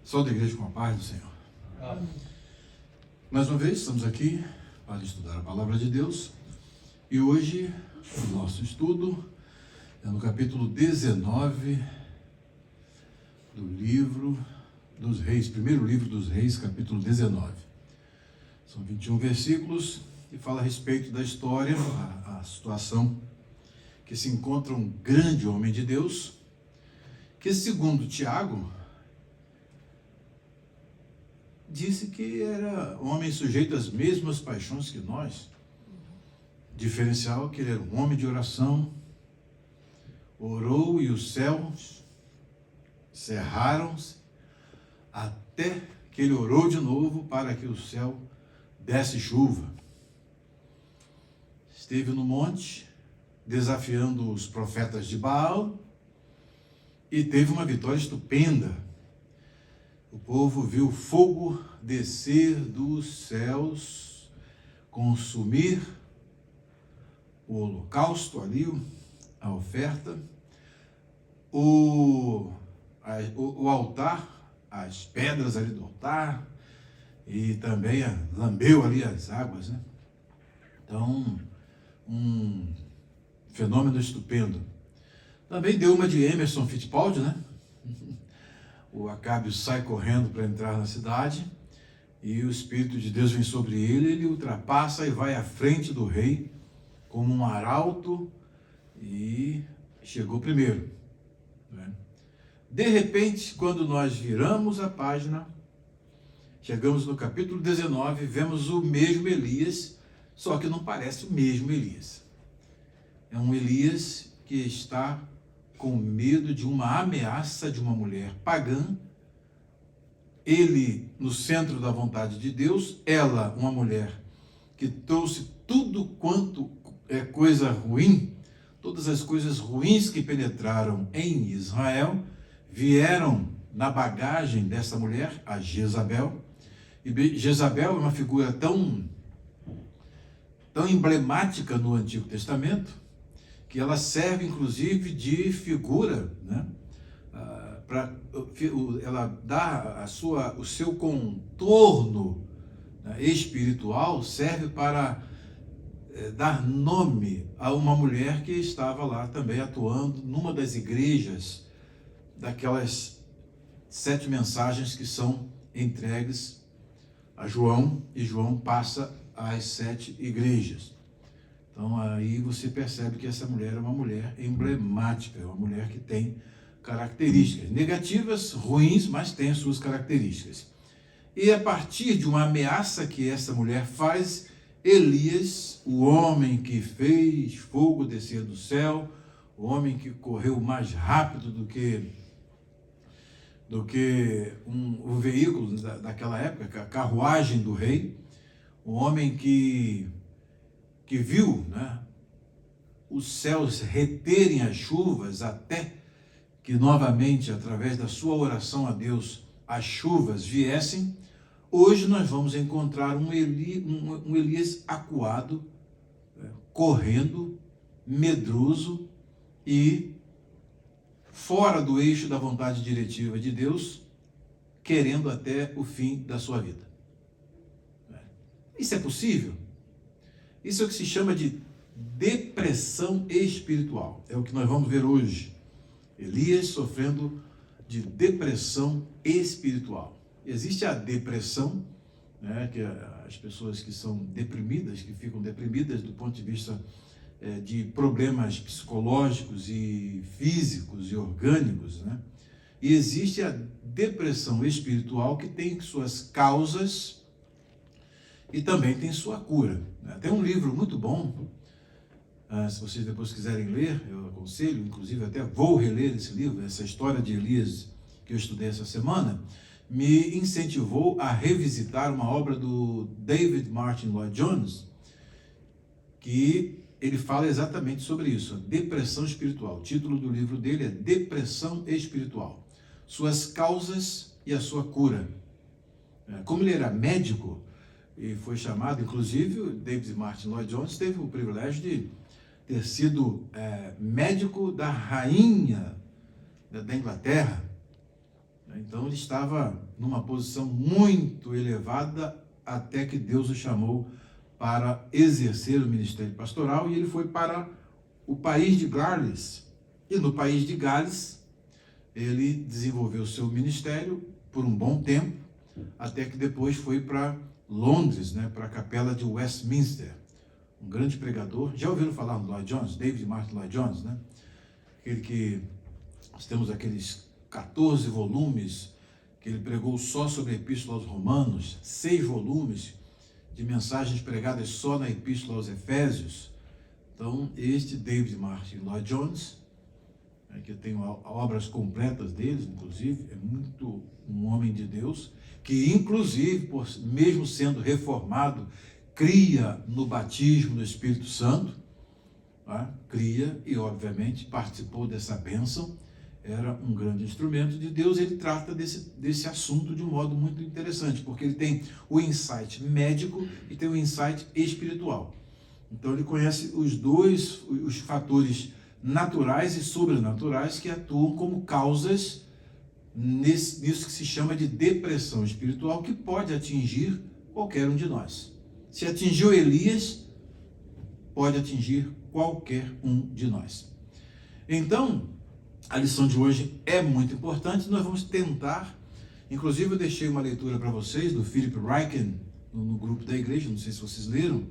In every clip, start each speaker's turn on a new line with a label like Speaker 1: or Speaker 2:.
Speaker 1: Saúde da igreja com a paz do Senhor. Amém. Mais uma vez, estamos aqui para estudar a Palavra de Deus. E hoje, o nosso estudo é no capítulo 19 do livro dos Reis. Primeiro livro dos Reis, capítulo 19. São 21 versículos e fala a respeito da história, a situação que se encontra um grande homem de Deus, que segundo Tiago, disse que era um homem sujeito às mesmas paixões que nós. Diferencial que ele era um homem de oração, orou e os céus cerraram-se, até que ele orou de novo para que o céu desse chuva. Esteve no monte, desafiando os profetas de Baal, e teve uma vitória estupenda. O povo viu fogo descer dos céus, consumir o holocausto ali, a oferta, o altar, as pedras ali do altar, e também lambeu ali as águas, né? Então, um fenômeno estupendo. Também deu uma de Emerson Fittipaldi, né? O Acabe sai correndo para entrar na cidade e o Espírito de Deus vem sobre ele, ele ultrapassa e vai à frente do rei como um arauto e chegou primeiro. Né? De repente, quando nós viramos a página, chegamos no capítulo 19, vemos o mesmo Elias, só que não parece o mesmo Elias. É um Elias que está com medo de uma ameaça de uma mulher pagã, ele no centro da vontade de Deus, ela uma mulher que trouxe tudo quanto é coisa ruim, todas as coisas ruins que penetraram em Israel, vieram na bagagem dessa mulher, a Jezabel, e Jezabel é uma figura tão emblemática no Antigo Testamento, que ela serve inclusive de figura, né? Ela dá o seu contorno, né, espiritual, serve para dar nome a uma mulher que estava lá também atuando numa das igrejas, daquelas 7 mensagens que são entregues a João, e João passa às 7 igrejas. Então aí você percebe que essa mulher é uma mulher emblemática, é uma mulher que tem características negativas, ruins, mas tem as suas características. E a partir de uma ameaça que essa mulher faz, Elias, o homem que fez fogo descer do céu, o homem que correu mais rápido do que o veículo daquela época, a carruagem do rei, o homem que viu, né, os céus reterem as chuvas até que novamente, através da sua oração a Deus, as chuvas viessem. Hoje nós vamos encontrar um Elias acuado, correndo, medroso e fora do eixo da vontade diretiva de Deus, querendo até o fim da sua vida. Isso é possível? Isso é o que se chama de depressão espiritual. É o que nós vamos ver hoje. Elias sofrendo de depressão espiritual. Existe a depressão, né, que as pessoas que são deprimidas, que ficam deprimidas do ponto de vista de problemas psicológicos e físicos e orgânicos, né? E existe a depressão espiritual que tem suas causas e também tem sua cura. Tem um livro muito bom, se vocês depois quiserem ler, eu aconselho, inclusive até vou reler esse livro, essa história de Elias que eu estudei essa semana, me incentivou a revisitar uma obra do David Martin Lloyd Jones, que ele fala exatamente sobre isso, a depressão espiritual. O título do livro dele é Depressão Espiritual, suas causas e a sua cura. Como ele era médico, e foi chamado, inclusive, o David Martin Lloyd Jones teve o privilégio de ter sido médico da rainha da Inglaterra. Então ele estava numa posição muito elevada até que Deus o chamou para exercer o ministério pastoral, e ele foi para o país de Gales. E no país de Gales, ele desenvolveu o seu ministério por um bom tempo, até que depois foi para Londres, né, para a capela de Westminster. Um grande pregador. Já ouviram falar no Lloyd Jones? David Martin Lloyd Jones, né? Aquele que nós temos aqueles 14 volumes que ele pregou só sobre a Epístola aos Romanos, 6 volumes de mensagens pregadas só na Epístola aos Efésios. Então, este David Martin Lloyd Jones, que eu tenho obras completas dele, inclusive, é muito um homem de Deus, que inclusive, mesmo sendo reformado, cria no batismo do Espírito Santo, tá? Cria e, obviamente, participou dessa bênção, era um grande instrumento de Deus. Ele trata desse assunto de um modo muito interessante, porque ele tem o insight médico e tem o insight espiritual. Então ele conhece os fatores naturais e sobrenaturais que atuam como causas nisso que se chama de depressão espiritual, que pode atingir qualquer um de nós. Se atingiu Elias, pode atingir qualquer um de nós. Então, a lição de hoje é muito importante. Nós vamos tentar, inclusive eu deixei uma leitura para vocês do Philip Ryken no grupo da igreja, não sei se vocês leram,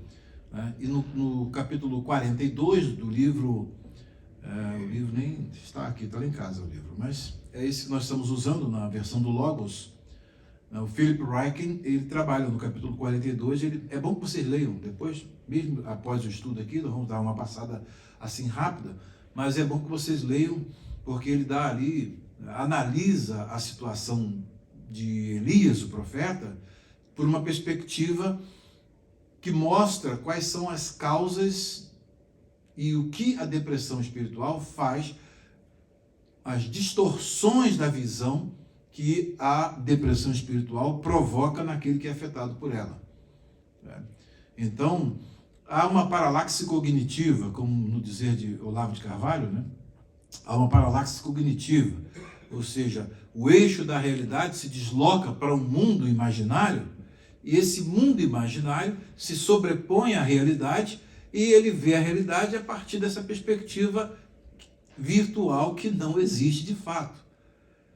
Speaker 1: né? E no capítulo 42 do livro, o livro nem está aqui, está lá em casa o livro, mas é esse que nós estamos usando na versão do Logos. O Philip Ryken, ele trabalha no capítulo 42, é bom que vocês leiam depois, mesmo após o estudo aqui, nós vamos dar uma passada assim rápida, mas é bom que vocês leiam, porque ele dá ali, analisa a situação de Elias, o profeta, por uma perspectiva que mostra quais são as causas e o que a depressão espiritual faz, as distorções da visão que a depressão espiritual provoca naquele que é afetado por ela. Então, há uma paralaxe cognitiva, como no dizer de Olavo de Carvalho, né? Há uma paralaxe cognitiva, ou seja, o eixo da realidade se desloca para um mundo imaginário, e esse mundo imaginário se sobrepõe à realidade, e ele vê a realidade a partir dessa perspectiva virtual que não existe de fato.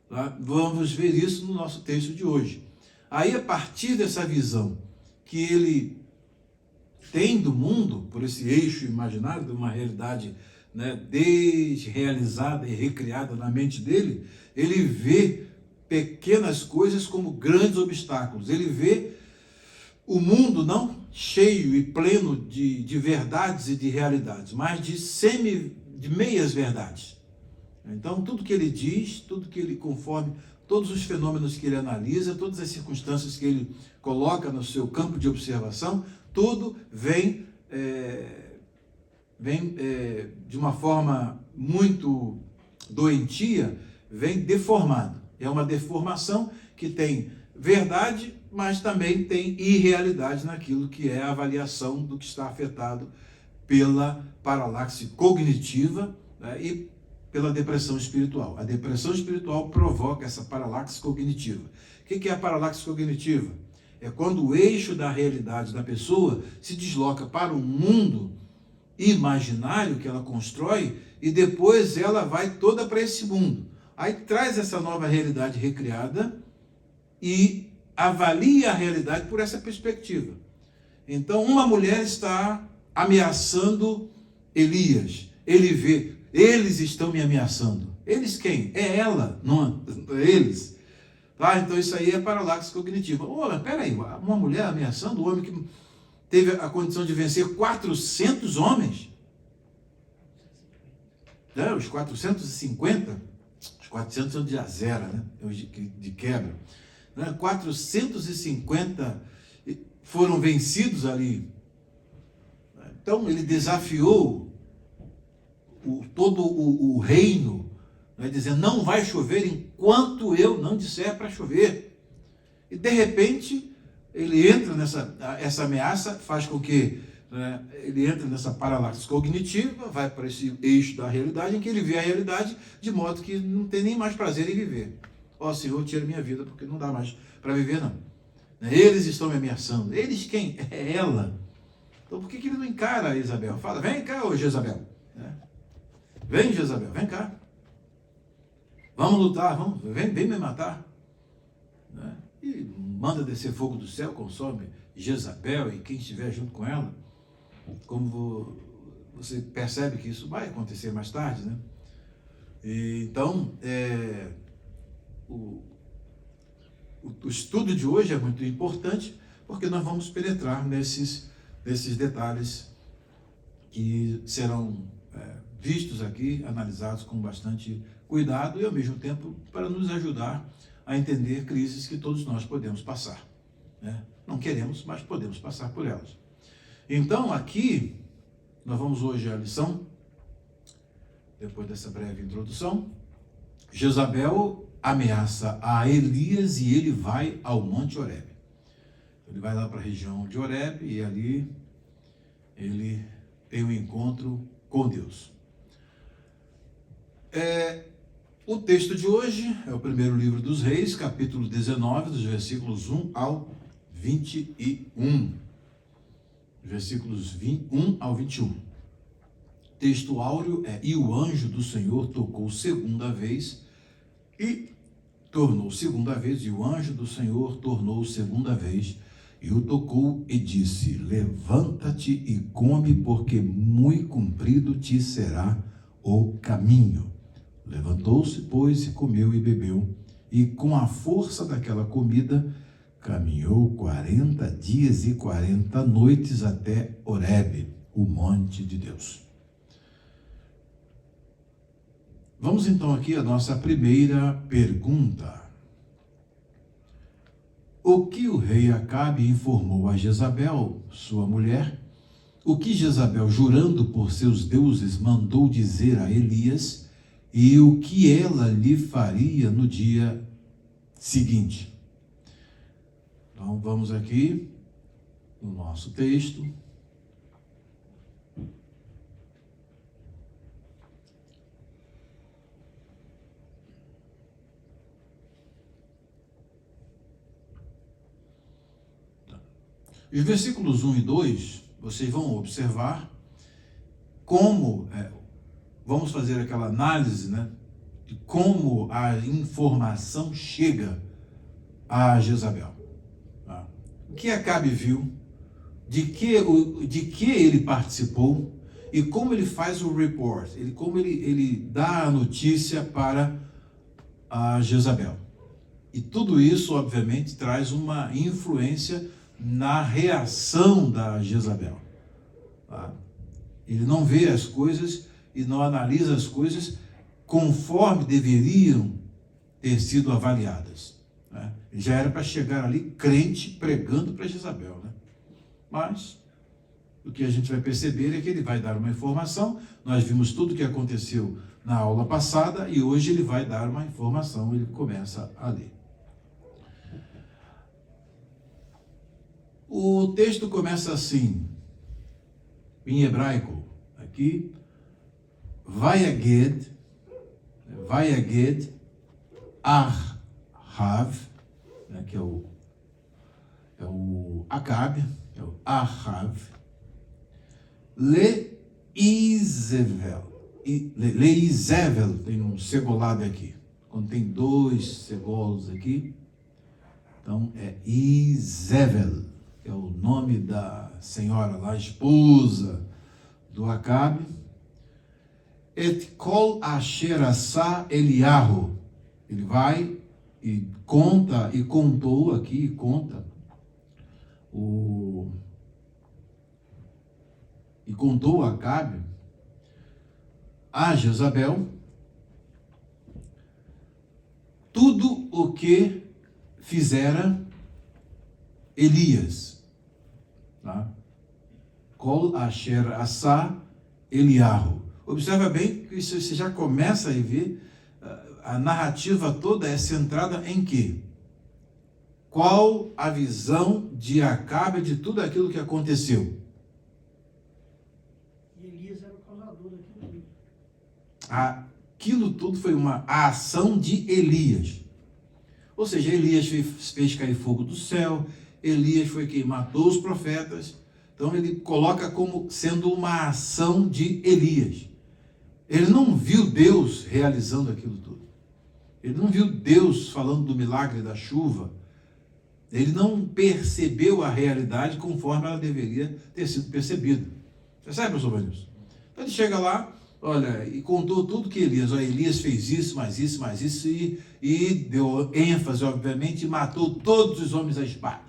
Speaker 1: Tá? Vamos ver isso no nosso texto de hoje. Aí, a partir dessa visão que ele tem do mundo, por esse eixo imaginário, de uma realidade, né, desrealizada e recriada na mente dele, ele vê pequenas coisas como grandes obstáculos. Ele vê o mundo não cheio e pleno de verdades e de realidades, mas de meias verdades. Então, tudo que ele diz, tudo que ele conforme, todos os fenômenos que ele analisa, todas as circunstâncias que ele coloca no seu campo de observação, tudo vem de uma forma muito doentia, vem deformado. É uma deformação que tem verdade, mas também tem irrealidade naquilo que é a avaliação do que está afetado pela paralaxe cognitiva, né, e pela depressão espiritual. A depressão espiritual provoca essa paralaxe cognitiva. O que é a paralaxe cognitiva? É quando o eixo da realidade da pessoa se desloca para um mundo imaginário que ela constrói e depois ela vai toda para esse mundo. Aí traz essa nova realidade recriada e avalia a realidade por essa perspectiva. Então, uma mulher está ameaçando Elias. Ele vê, eles estão me ameaçando. Eles quem? É ela, não é eles. Tá? Então isso aí é paralaxe cognitiva. Mas peraí, uma mulher ameaçando o homem que teve a condição de vencer 400 homens? Os 450? Os 400 são de Azera, né? De quebra. 450 foram vencidos ali. Então ele desafiou todo o reino, né, dizendo, não vai chover enquanto eu não disser para chover. E de repente ele entra essa ameaça, faz com que, né, ele entre nessa paralaxe cognitiva, vai para esse eixo da realidade, em que ele vê a realidade de modo que não tem nem mais prazer em viver. ó Senhor, tira minha vida, porque não dá mais para viver, não. Eles estão me ameaçando. Eles quem? É ela. Então por que ele não encara a Isabel? Fala, vem cá, ô Jezabel. Vem, Jezabel, vem cá. Vamos lutar, vem me matar. E manda descer fogo do céu, consome Jezabel e quem estiver junto com ela. Como você percebe que isso vai acontecer mais tarde, né? Então, o estudo de hoje é muito importante, porque nós vamos penetrar nesses detalhes que serão vistos aqui, analisados com bastante cuidado e, ao mesmo tempo, para nos ajudar a entender crises que todos nós podemos passar. Não queremos, mas podemos passar por elas. Então, aqui, nós vamos hoje à lição, depois dessa breve introdução. Jezabel ameaça a Elias e ele vai ao Monte Horebe. Ele vai lá para a região de Horebe e ali ele tem um encontro com Deus. O texto de hoje é o primeiro livro dos Reis, capítulo 19, dos versículos 1 ao 21. Versículos 1 ao 21. Texto áureo é: e o anjo do Senhor tocou segunda vez e tornou segunda vez, e o anjo do Senhor tornou segunda vez, e o tocou e disse: levanta-te e come, porque muito comprido te será o caminho. Levantou-se, pois, e comeu e bebeu, e com a força daquela comida caminhou 40 dias e 40 noites até Horebe, o monte de Deus. Vamos então aqui à nossa primeira pergunta. O que o rei Acabe informou a Jezabel, sua mulher? O que Jezabel, jurando por seus deuses, mandou dizer a Elias? E o que ela lhe faria no dia seguinte? Então vamos aqui no nosso texto. Os versículos 1 e 2, vocês vão observar como, vamos fazer aquela análise, de como a informação chega a Jezabel. O que Acabe viu, de que ele participou e como ele faz o report, como ele dá a notícia para a Jezabel. E tudo isso, obviamente, traz uma influência na reação da Jezabel. Ele não vê as coisas e não analisa as coisas conforme deveriam ter sido avaliadas. Ele já era para chegar ali crente pregando para Jezabel. Mas o que a gente vai perceber é que ele vai dar uma informação. Nós vimos tudo o que aconteceu na aula passada e hoje ele vai dar uma informação. Ele começa a ler. O texto começa assim, em hebraico, aqui, Vayaged Ahav, que é o Acabe, é o Ahav, Leizével, tem um segolado aqui, quando tem dois segolos aqui, então é Izével, que é o nome da senhora lá, esposa do Acabe. Et kol asher asa Eliyahu, ele vai e conta, e contou aqui, e contou a Acabe, a Jezabel, tudo o que fizera Elias. Kol asher asa Eliyahu. Observa bem que você já começa a ver, a narrativa toda é centrada em quê? Qual a visão de Acabe de tudo aquilo que aconteceu?
Speaker 2: E Elias era o causador daquilo tudo.
Speaker 1: Aquilo tudo foi a ação de Elias. Ou seja, Elias fez cair fogo do céu, Elias foi quem matou os profetas. Então ele coloca como sendo uma ação de Elias. Ele não viu Deus realizando aquilo tudo. Ele não viu Deus falando do milagre da chuva. Ele não percebeu a realidade conforme ela deveria ter sido percebida. Percebe, pastor Vanilson? Então ele chega lá, olha, e contou tudo que Elias fez isso, mais isso, mais isso, e deu ênfase, obviamente, e matou todos os homens à espada.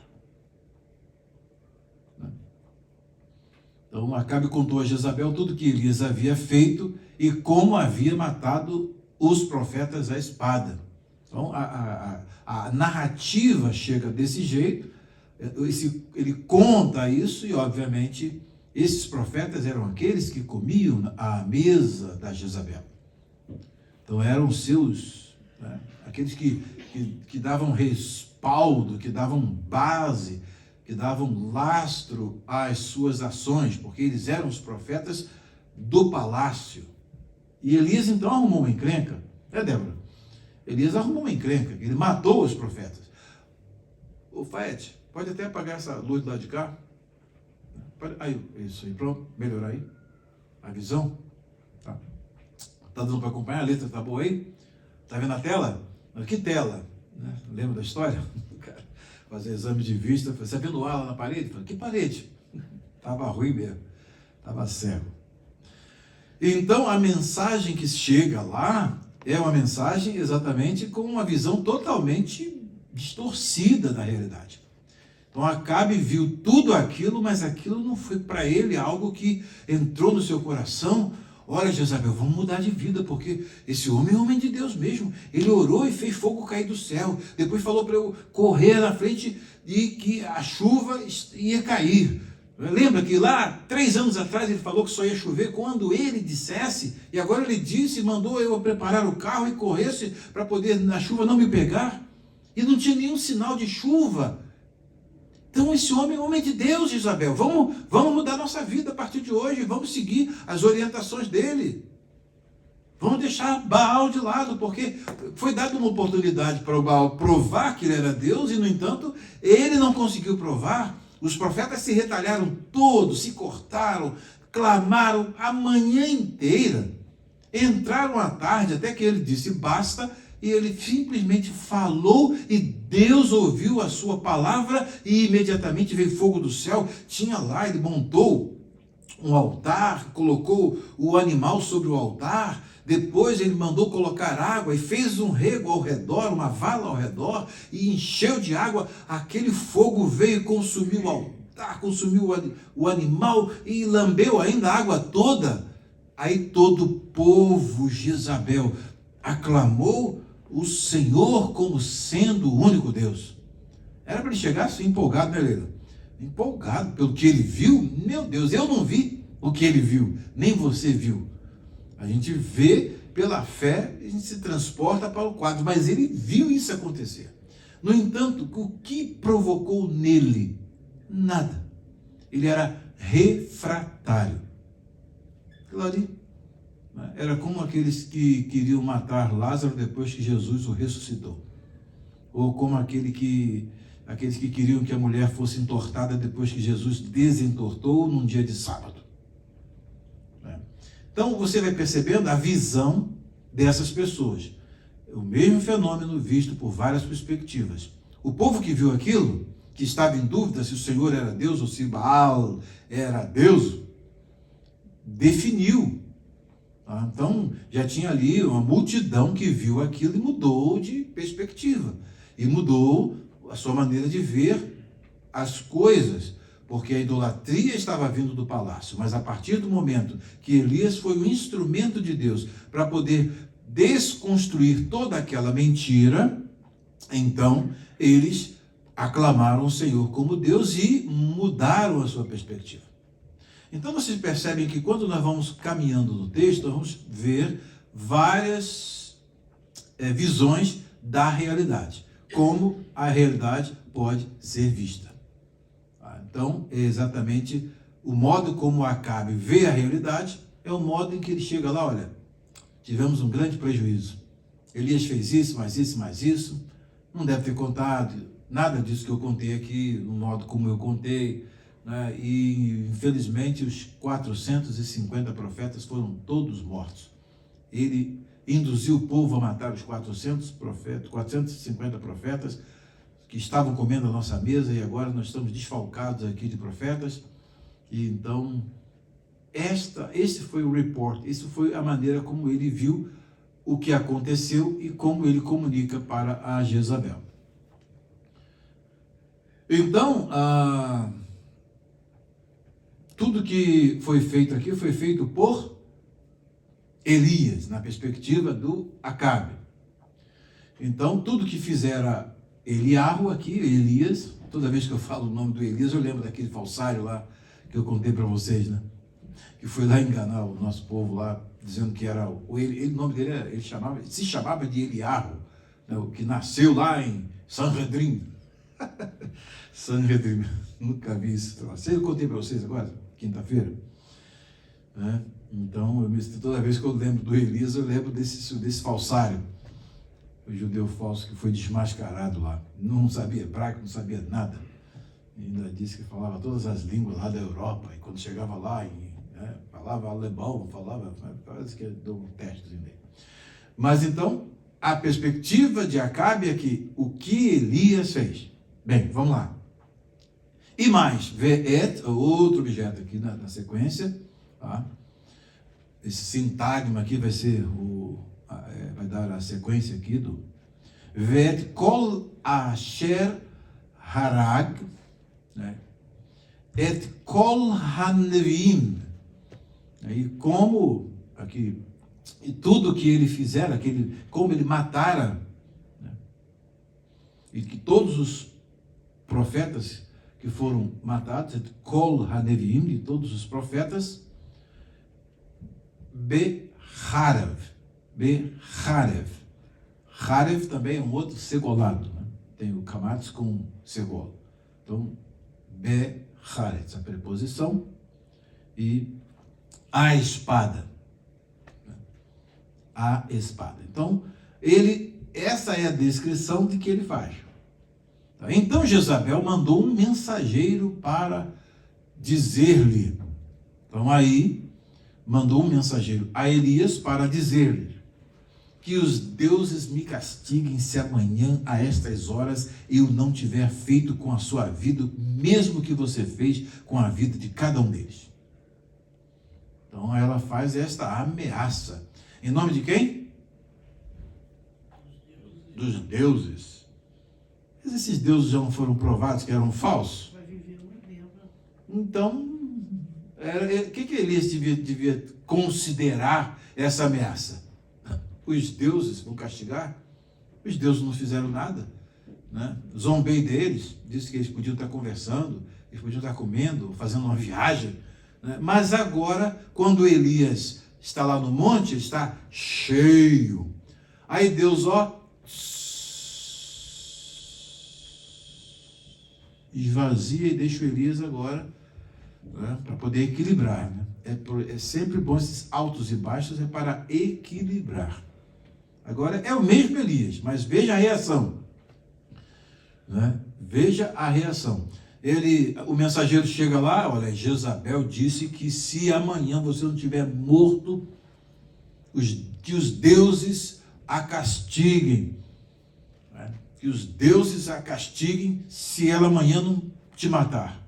Speaker 1: Então Acabe contou a Jezabel tudo que Elias havia feito e como havia matado os profetas à espada. Então a narrativa chega desse jeito, ele conta isso e, obviamente, esses profetas eram aqueles que comiam à mesa da Jezabel. Então eram seus, né, aqueles que davam respaldo, que davam base, que davam lastro às suas ações, porque eles eram os profetas do palácio. E Elias então arrumou uma encrenca, Débora? Elias arrumou uma encrenca, ele matou os profetas. Ô Faete, pode até apagar essa luz do lado de cá? Aí, isso aí, pronto, melhorar aí a visão. Tá dando para acompanhar? A letra tá boa aí? Tá vendo a tela? Que tela? Né? Lembra da história? Cara, fazer exame de vista, você vendo lá na parede? Falei, que parede? Tava ruim mesmo, tava cego. Então a mensagem que chega lá é uma mensagem exatamente com uma visão totalmente distorcida da realidade. Então Acabe viu tudo aquilo, mas aquilo não foi para ele algo que entrou no seu coração. Olha, Jezabel, vamos mudar de vida, porque esse homem é homem de Deus mesmo. Ele orou e fez fogo cair do céu. Depois falou para eu correr na frente e que a chuva ia cair. Lembra que lá, 3 anos atrás, ele falou que só ia chover quando ele dissesse, e agora ele disse, mandou eu preparar o carro e corresse para poder na chuva não me pegar, e não tinha nenhum sinal de chuva. Então esse homem é homem de Deus, Isabel. Vamos mudar nossa vida a partir de hoje, vamos seguir as orientações dele. Vamos deixar Baal de lado, porque foi dada uma oportunidade para o Baal provar que ele era Deus, e no entanto, ele não conseguiu provar. Os profetas se retalharam todos, se cortaram, clamaram a manhã inteira. Entraram à tarde, até que ele disse basta, e ele simplesmente falou, e Deus ouviu a sua palavra, e imediatamente veio fogo do céu. Tinha lá, ele montou um altar, colocou o animal sobre o altar. Depois ele mandou colocar água e fez um rego ao redor, uma vala ao redor, e encheu de água. Aquele fogo veio e consumiu o altar, consumiu o animal e lambeu ainda a água toda. Aí todo o povo, Jezabel, aclamou o Senhor como sendo o único Deus. Era para ele chegar assim empolgado, né, Leila? Empolgado pelo que ele viu. Meu Deus, eu não vi o que ele viu, nem você viu. A gente vê pela fé, a gente se transporta para o quadro, mas ele viu isso acontecer. No entanto, o que provocou nele? Nada. Ele era refratário. Aquilo ali era como aqueles que queriam matar Lázaro depois que Jesus o ressuscitou. Ou como aqueles que queriam que a mulher fosse entortada depois que Jesus desentortou num dia de sábado. Então você vai percebendo a visão dessas pessoas. O mesmo fenômeno visto por várias perspectivas. O povo que viu aquilo, que estava em dúvida se o Senhor era Deus ou se Baal era Deus, definiu. Então já tinha ali uma multidão que viu aquilo e mudou de perspectiva. E mudou a sua maneira de ver as coisas. Porque a idolatria estava vindo do palácio, mas a partir do momento que Elias foi um instrumento de Deus para poder desconstruir toda aquela mentira, então eles aclamaram o Senhor como Deus e mudaram a sua perspectiva. Então vocês percebem que quando nós vamos caminhando no texto, nós vamos ver várias visões da realidade, como a realidade pode ser vista. Então, é exatamente o modo como Acabe vê a realidade, é o modo em que ele chega lá, olha, tivemos um grande prejuízo. Elias fez isso, mais isso, mais isso, não deve ter contado nada disso que eu contei aqui, no modo como eu contei, né? E infelizmente os 450 profetas foram todos mortos. Ele induziu o povo a matar os 450 profetas que estavam comendo a nossa mesa, e agora nós estamos desfalcados aqui de profetas. E então, esse foi o report, isso foi a maneira como ele viu o que aconteceu e como ele comunica para a Jezabel. Então, tudo que foi feito aqui foi feito por Elias, na perspectiva do Acabe. Então, tudo que fizera Eliarro aqui, Elias, toda vez que eu falo o nome do Elias, eu lembro daquele falsário lá que eu contei para vocês, né? Que foi lá enganar o nosso povo lá, dizendo que era o nome dele, se chamava de Eliarro, né? O que nasceu lá em Sanhedrin. Sanhedrin, nunca vi isso. Eu contei para vocês agora, quinta-feira, né? Então, toda vez que eu lembro do Elias, eu lembro desse falsário, o judeu falso que foi desmascarado lá. Não sabia hebraico, não sabia nada. E ainda disse que falava todas as línguas lá da Europa. E quando chegava lá, falava alemão, parece que deu um testezinho dele. Mas então, a perspectiva de Acabe é que o que Elias fez. Bem, vamos lá. E mais, Ve'et, outro objeto aqui na sequência, tá? Esse sintagma aqui vai ser vai dar a sequência aqui do Ve'et kol asher harag, né? Et kol hanevim. E como aqui, e tudo que ele fizera, como ele matara, né? E que todos os profetas que foram matados, et kol hanevim, de todos os profetas, Beharev. Harev também é um outro segolado, né? Tem o Kamatz com segolo. Então, Beharev, essa preposição, e a espada. A espada. Então, essa é a descrição de que ele faz. Então, Jezabel mandou um mensageiro para dizer-lhe. Então, aí, mandou um mensageiro a Elias para dizer-lhe: que os deuses me castiguem se amanhã a estas horas eu não tiver feito com a sua vida o mesmo que você fez com a vida de cada um deles. Então ela faz esta ameaça. Em nome de quem? Dos deuses. Mas esses deuses já não foram provados que eram falsos?
Speaker 2: Vai viver muito tempo.
Speaker 1: Então, o que Elias devia considerar essa ameaça? Os deuses vão castigar? Os deuses não fizeram nada, né? Zombei deles, disse que eles podiam estar conversando, eles podiam estar comendo, fazendo uma viagem, né? Mas agora, quando Elias está lá no monte, ele está cheio. Aí Deus, esvazia e deixa o Elias agora, né, para poder equilibrar, né? É sempre bom esses altos e baixos, é para equilibrar. Agora é o mesmo Elias, mas veja a reação, né? Veja a reação. O mensageiro chega lá, olha, Jezabel disse que se amanhã você não tiver morto, que os deuses a castiguem, né? Que os deuses a castiguem se ela amanhã não te matar.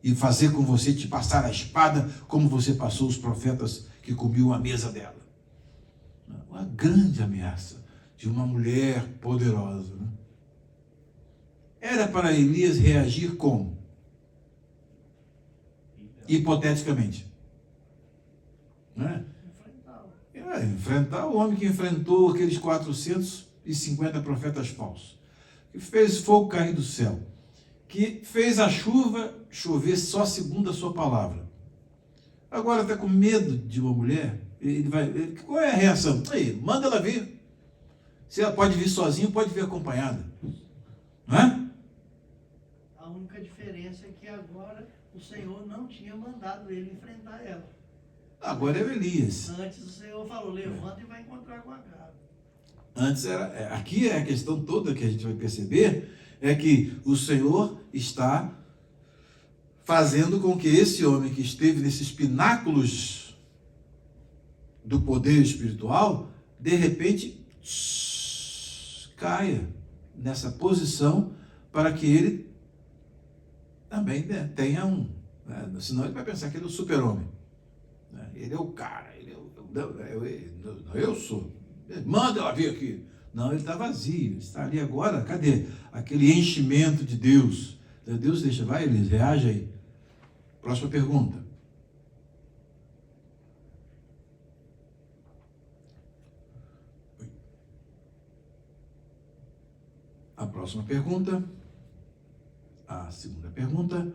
Speaker 1: E fazer com você te passar a espada, como você passou os profetas que comiam a mesa dela. Uma grande ameaça de uma mulher poderosa, né? Era para Elias reagir como? Hipoteticamente, né? Enfrentar o homem que enfrentou aqueles 450 profetas falsos, que fez fogo cair do céu, que fez a chuva chover só segundo a sua palavra. Agora está com medo de uma mulher. Qual é a reação? Aí, manda ela vir. Se ela pode vir sozinha, pode vir acompanhada. Não é?
Speaker 2: A única diferença é que agora o Senhor não tinha mandado ele enfrentar ela.
Speaker 1: Agora é o Elias.
Speaker 2: Antes o Senhor falou, levanta e vai encontrar com Acabe.
Speaker 1: Antes era, aqui é a questão toda que a gente vai perceber, é que o Senhor está fazendo com que esse homem que esteve nesses pináculos do poder espiritual, de repente caia nessa posição para que ele também, né, tenha senão ele vai pensar que ele é o super-homem. Né? Ele é o cara, eu sou. Manda ela vir aqui. Não, ele está vazio, ele está ali agora. Cadê aquele enchimento de Deus? Deus deixa, vai, Elias, reage aí. Próxima pergunta. A próxima pergunta, a segunda pergunta.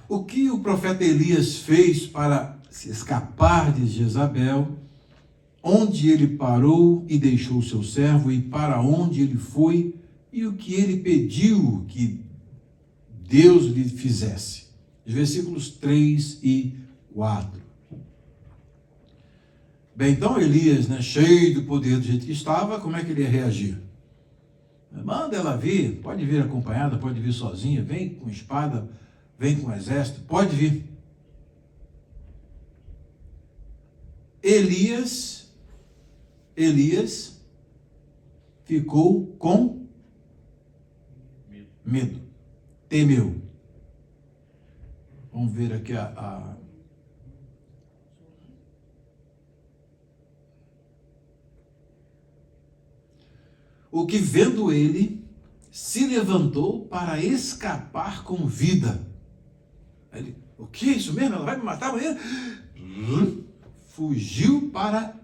Speaker 1: O que o profeta Elias fez para se escapar de Jezabel? Onde ele parou e deixou seu servo, e para onde ele foi, e o que ele pediu que Deus lhe fizesse. Os versículos 3 e 4. Bem, então Elias, né, cheio do poder do jeito que estava, como é que ele ia reagir? Manda ela vir, pode vir acompanhada, pode vir sozinha, vem com espada, vem com exército, pode vir. Elias ficou com medo, temeu. Vamos ver aqui o que vendo ele, se levantou para escapar com vida. Ele, o que é isso mesmo? Ela vai me matar amanhã? Fugiu para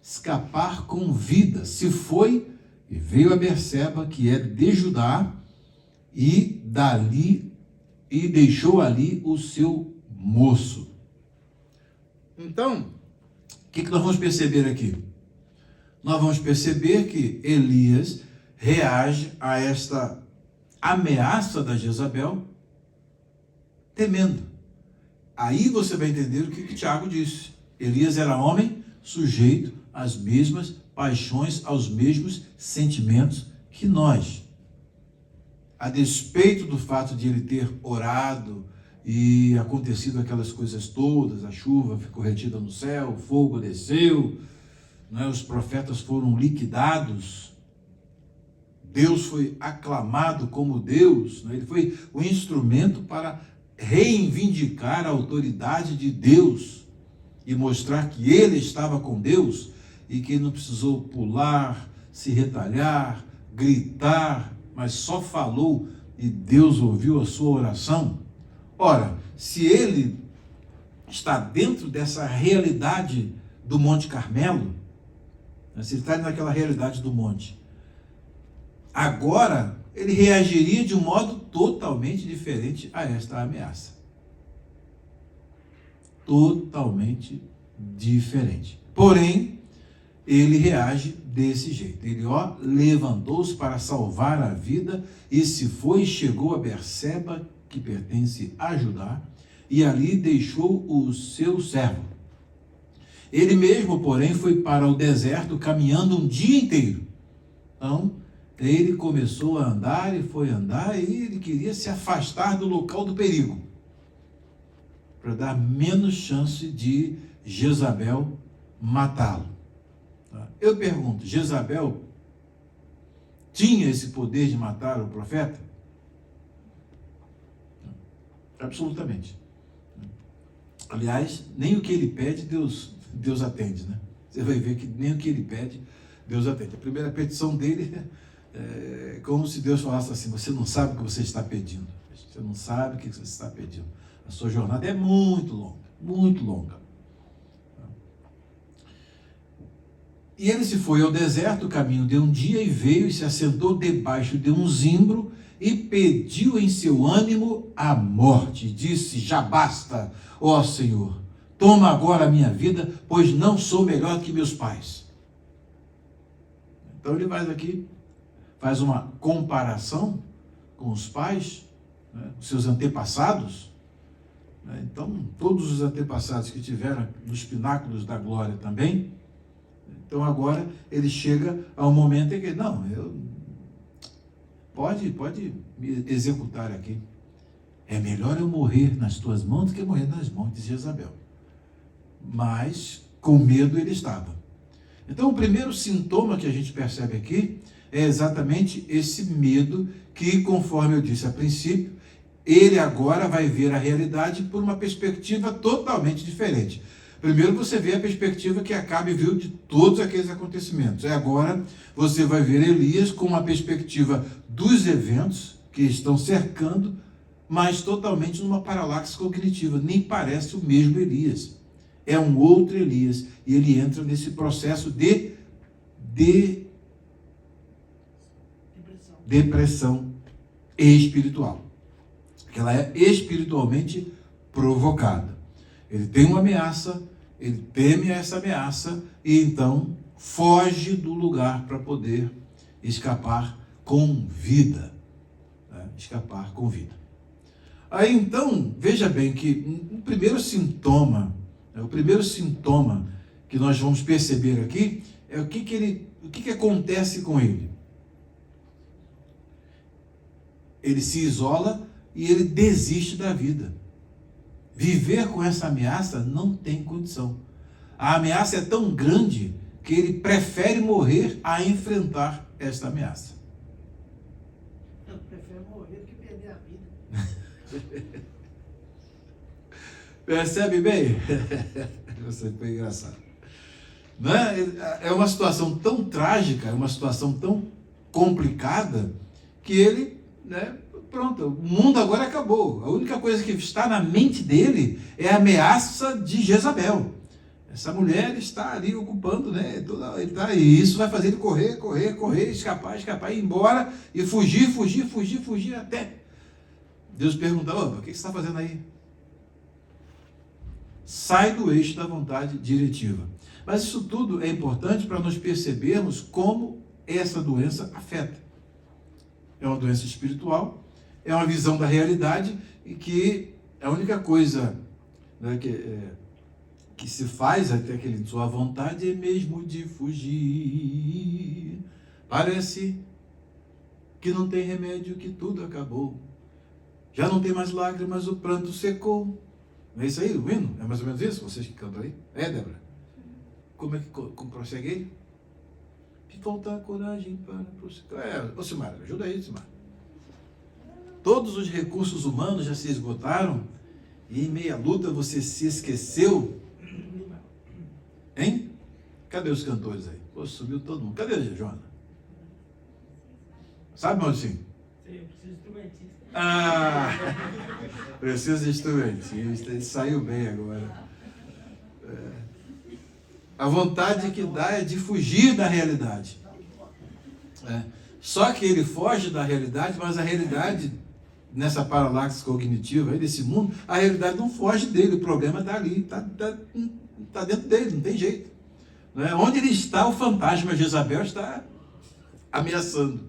Speaker 1: escapar com vida. Se foi e veio a Berseba, que é de Judá, e deixou ali o seu moço. Então, o que nós vamos perceber aqui? Nós vamos perceber que Elias reage a esta ameaça da Jezabel temendo. Aí você vai entender o que Tiago disse. Elias era homem sujeito às mesmas paixões, aos mesmos sentimentos que nós. A despeito do fato de ele ter orado e acontecido aquelas coisas todas, a chuva ficou retida no céu, o fogo desceu, né, os profetas foram liquidados, Deus foi aclamado como Deus, né, ele foi o instrumento para reivindicar a autoridade de Deus e mostrar que ele estava com Deus e que ele não precisou pular, se retalhar, gritar, mas só falou e Deus ouviu a sua oração. Ora, se ele está dentro dessa realidade do Monte Carmelo, se ele está naquela realidade do monte, agora ele reagiria de um modo totalmente diferente a esta ameaça. Totalmente diferente. Porém, ele reage desse jeito. Ele levantou-se para salvar a vida e se foi e chegou a Berseba, que pertence a Judá, e ali deixou o seu servo. Ele mesmo, porém, foi para o deserto caminhando um dia inteiro. Então, ele começou a andar e foi andar e ele queria se afastar do local do perigo, para dar menos chance de Jezabel matá-lo. Eu pergunto, Jezabel tinha esse poder de matar o profeta? Absolutamente. Aliás, nem o que ele pede, Deus atende, né? Você vai ver que nem o que ele pede, Deus atende. A primeira petição dele é como se Deus falasse assim: você não sabe o que você está pedindo. Você não sabe o que você está pedindo. A sua jornada é muito longa, muito longa. E ele se foi ao deserto, caminho de um dia, e veio e se assentou debaixo de um zimbro e pediu em seu ânimo a morte. Disse: já basta, ó Senhor, toma agora a minha vida, pois não sou melhor que meus pais. Então ele faz uma comparação com os pais, né, seus antepassados. Então, todos os antepassados que tiveram nos pináculos da glória também, Então agora ele chega ao momento em que, não, pode me executar aqui. É melhor eu morrer nas tuas mãos do que morrer nas mãos de Jezabel. Mas com medo ele estava. Então o primeiro sintoma que a gente percebe aqui é exatamente esse medo que, conforme eu disse a princípio, ele agora vai ver a realidade por uma perspectiva totalmente diferente. Primeiro você vê a perspectiva que Acabe viu de todos aqueles acontecimentos. E agora você vai ver Elias com uma perspectiva dos eventos que estão cercando, mas totalmente numa paralaxe cognitiva. Nem parece o mesmo Elias. É um outro Elias. E ele entra nesse processo de depressão espiritual. Ela é espiritualmente provocada. Ele tem uma ameaça, ele teme essa ameaça e então foge do lugar para poder escapar com vida. Escapar com vida. Aí então, veja bem que o primeiro sintoma que nós vamos perceber aqui é o que acontece com ele. Ele se isola e ele desiste da vida. Viver com essa ameaça não tem condição. A ameaça é tão grande que ele prefere morrer a enfrentar esta ameaça.
Speaker 2: Eu prefiro morrer do que perder a vida.
Speaker 1: Percebe bem? Você foi engraçado. Não é? É uma situação tão trágica, é uma situação tão complicada, que ele, pronto, o mundo agora acabou. A única coisa que está na mente dele é a ameaça de Jezabel. Essa mulher está ali ocupando, e isso vai fazer ele correr, escapar, ir embora e fugir até Deus pergunta: o que você está fazendo aí? Sai do eixo da vontade diretiva. Mas isso tudo é importante para nós percebermos como essa doença afeta. É uma doença espiritual, é uma visão da realidade e que a única coisa que se faz até aquele sua vontade é mesmo de fugir. Parece que não tem remédio, que tudo acabou. Já não tem mais lágrimas, o pranto secou. Não é isso aí, o hino? É mais ou menos isso? Vocês que cantam aí? É, Débora? Como prossegue aí? Que falta coragem para prosseguir. Ô Silmar, ajuda aí, Silmar. Todos os recursos humanos já se esgotaram e em meia luta você se esqueceu. Hein? Cadê os cantores aí? Pô, subiu todo mundo. Cadê a Joana? Sabe, Maurício?
Speaker 3: Eu preciso de instrumentista.
Speaker 1: Precisa de instrumentista. Ele saiu bem agora. A vontade que dá é de fugir da realidade. Só que ele foge da realidade, mas a realidade, nessa paralaxe cognitiva, desse mundo, a realidade não foge dele, o problema está ali, está dentro dele, não tem jeito. Onde ele está, o fantasma Jezabel está ameaçando.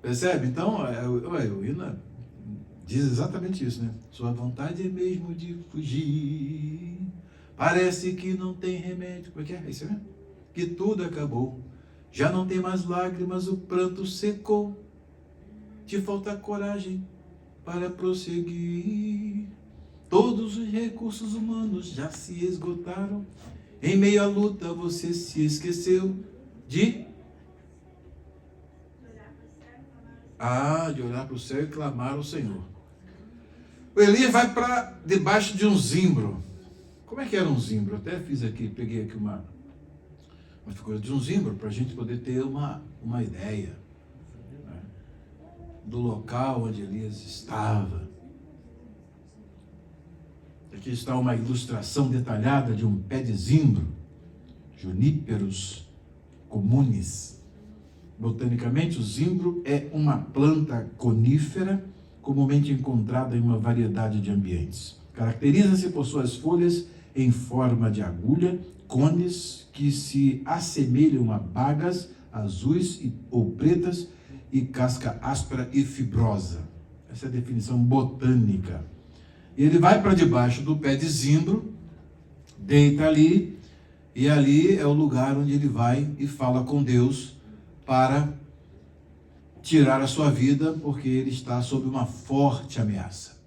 Speaker 1: Percebe? Então, o hino diz exatamente isso, Sua vontade é mesmo de fugir. Parece que não tem remédio. Como é que é? É isso mesmo? Que tudo acabou. Já não tem mais lágrimas, o pranto secou. Te falta coragem para prosseguir. Todos os recursos humanos já se esgotaram. Em meio à luta você se esqueceu de olhar para o céu e clamar ao Senhor. O Elias vai para debaixo de um zimbro. Como é que era um zimbro? Até fiz aqui, peguei aqui uma figura de um zimbro para a gente poder ter uma ideia do local onde Elias estava. Aqui está uma ilustração detalhada de um pé de zimbro, Juniperus comunis. Botanicamente, o zimbro é uma planta conífera comumente encontrada em uma variedade de ambientes. Caracteriza-se por suas folhas em forma de agulha, cones que se assemelham a bagas azuis ou pretas e casca áspera e fibrosa. Essa é a definição botânica. E ele vai para debaixo do pé de zimbro, deita ali E ali é o lugar onde ele vai e fala com Deus para tirar a sua vida, porque ele está sob uma forte ameaça.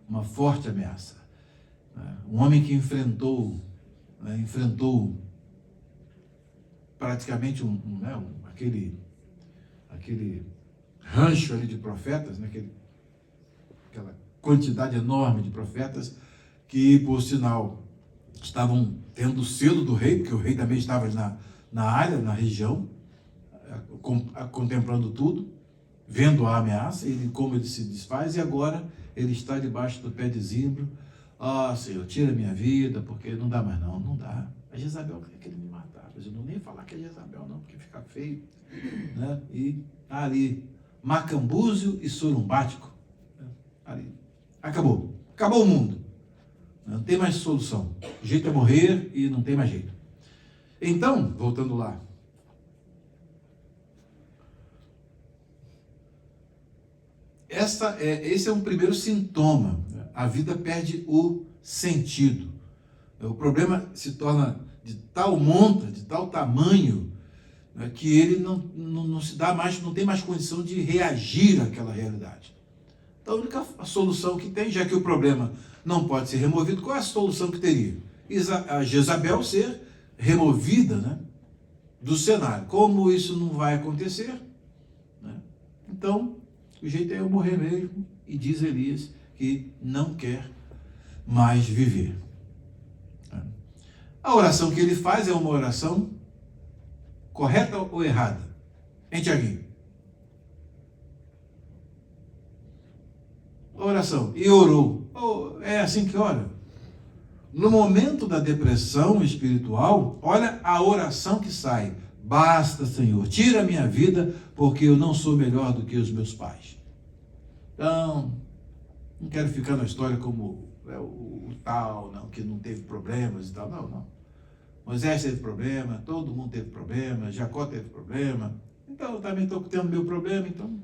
Speaker 1: Uma forte ameaça. Um homem que enfrentou praticamente aquele rancho ali de profetas, né? Aquela quantidade enorme de profetas que, por sinal, estavam tendo o selo do rei, porque o rei também estava na área, na região, contemplando tudo, vendo a ameaça, como ele se desfaz, e agora ele está debaixo do pé de zimbro. Senhor, tira minha vida, porque não dá mais não dá. A Jezabel quer me matar, mas eu não nem falar que é Jezabel não, porque fica feio, né? E ali, macambúzio e sorumbático, ali, acabou o mundo, não tem mais solução, o jeito é morrer e não tem mais jeito. Então, voltando lá, esse é um primeiro sintoma. A vida perde o sentido. O problema se torna de tal monta, de tal tamanho, né, que ele não se dá mais, não tem mais condição de reagir àquela realidade. Então, a única solução que tem, já que o problema não pode ser removido, qual é a solução que teria? A Jezabel ser removida, né, do cenário. Como isso não vai acontecer, né, então o jeito é eu morrer mesmo, e diz Elias que não quer mais viver. A oração que ele faz é uma oração correta ou errada? Hein, Tiaguinho? Oração. E orou. É assim que ora? No momento da depressão espiritual, olha a oração que sai. Basta, Senhor, tira a minha vida, porque eu não sou melhor do que os meus pais. Então, não quero ficar na história como o tal, não, que não teve problemas e tal. Não. Moisés teve problema, todo mundo teve problema, Jacó teve problema. Então, eu também estou tendo meu problema, então...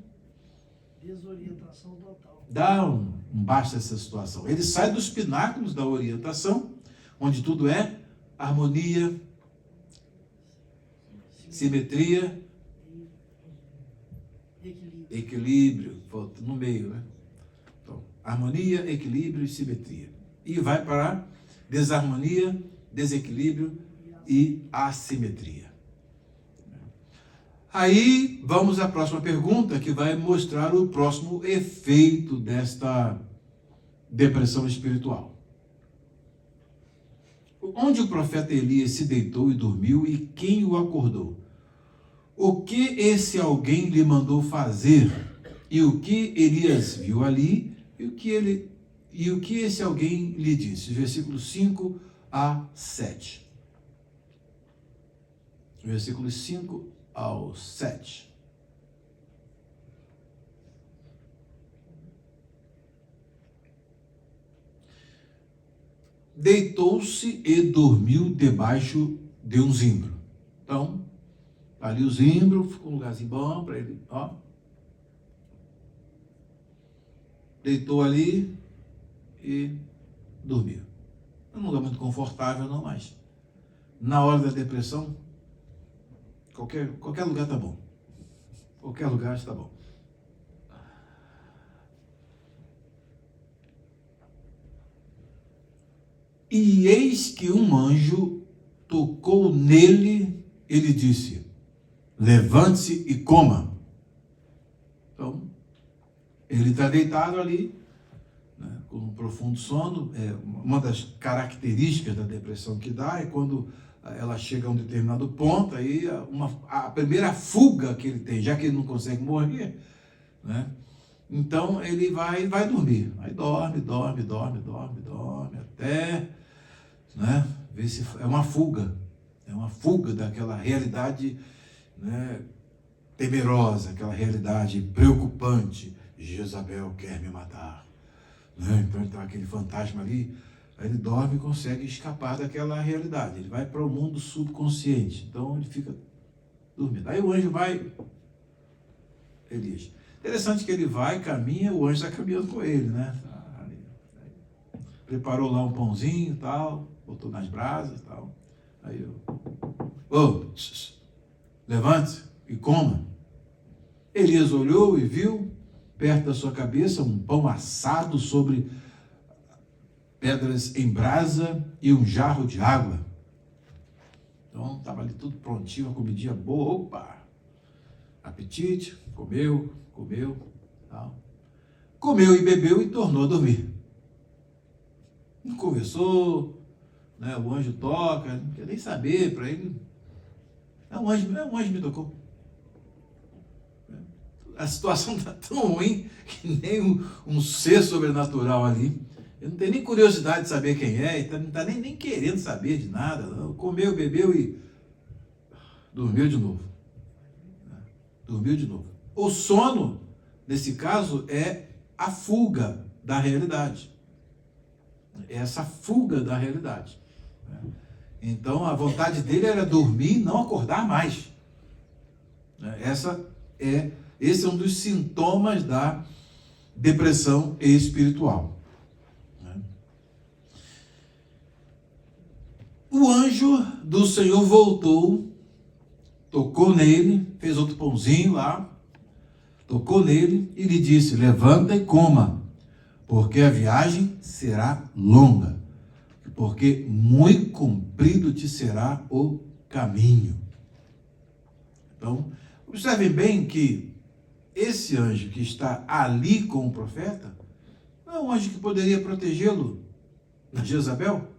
Speaker 2: Desorientação total.
Speaker 1: Dá um basta essa situação. Ele sai dos pináculos da orientação, onde tudo é harmonia, simetria, equilíbrio, no meio, né? Então, harmonia, equilíbrio e simetria. E vai para desarmonia, desequilíbrio e assimetria. Aí vamos à próxima pergunta, que vai mostrar o próximo efeito desta depressão espiritual. Onde o profeta Elias se deitou e dormiu, e quem o acordou? O que esse alguém lhe mandou fazer? E o que Elias viu ali? E o que esse alguém lhe disse? Versículos 5 a 7. Versículos 5 ao 7. Deitou-se e dormiu debaixo de um zimbro. Então, ali o zimbro, ficou um lugarzinho bom para ele, ó. Deitou ali e dormiu. Não é um lugar muito confortável, não, mas na hora da depressão, qualquer lugar está bom. Qualquer lugar está bom. E eis que um anjo tocou nele, ele disse: levante-se e coma. Então, ele está deitado ali, né, com um profundo sono. Uma das características da depressão que dá é quando ela chega a um determinado ponto, aí a primeira fuga que ele tem, já que ele não consegue morrer, né? Então ele vai dormir. Aí dorme, até, né, ver se é uma fuga daquela realidade, né, temerosa, aquela realidade preocupante. Jezabel quer me matar, né? Então está aquele fantasma ali. Aí ele dorme e consegue escapar daquela realidade. Ele vai para o mundo subconsciente. Então ele fica dormindo. Aí o anjo vai, Elias. Interessante que ele vai, caminha, o anjo está caminhando com ele, né? Preparou lá um pãozinho e tal. botou nas brasas e tal. Aí eu, levante-se e coma. Elias olhou e viu, perto da sua cabeça, um pão assado sobre pedras em brasa e um jarro de água. Então, estava ali tudo prontinho, uma comidinha boa. Opa! Apetite, comeu, tal. Comeu e bebeu e tornou a dormir. Não conversou, né? O anjo toca, não quer nem saber, para ele. Um anjo me tocou. A situação está tão ruim que nem um ser sobrenatural ali. Ele não tem nem curiosidade de saber quem é, e não está nem querendo saber de nada. Não. Comeu, bebeu e dormiu de novo. Dormiu de novo. O sono, nesse caso, é a fuga da realidade. É essa fuga da realidade. Então, a vontade dele era dormir e não acordar mais. Esse é um dos sintomas da depressão espiritual. O anjo do Senhor voltou, tocou nele, fez outro pãozinho lá, tocou nele e lhe disse: levanta e coma, porque a viagem será longa, porque muito comprido te será o caminho. Então, observem bem que esse anjo que está ali com o profeta não é um anjo que poderia protegê-lo da Jezabel?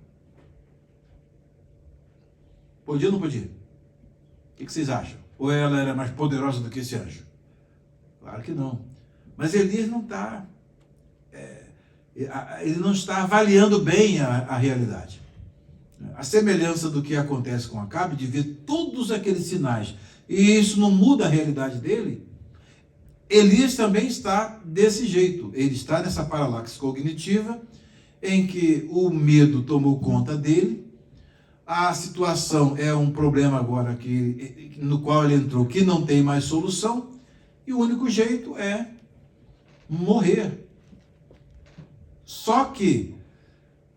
Speaker 1: Podia ou não podia? O que vocês acham? Ou ela era mais poderosa do que esse anjo? Claro que não. Mas Elias não está... ele não está avaliando bem a realidade. A semelhança do que acontece com Acabe, de ver todos aqueles sinais, e isso não muda a realidade dele, Elias também está desse jeito. Ele está nessa paralaxe cognitiva, em que o medo tomou conta dele, a situação é um problema agora no qual ele entrou, que não tem mais solução, e o único jeito é morrer. Só que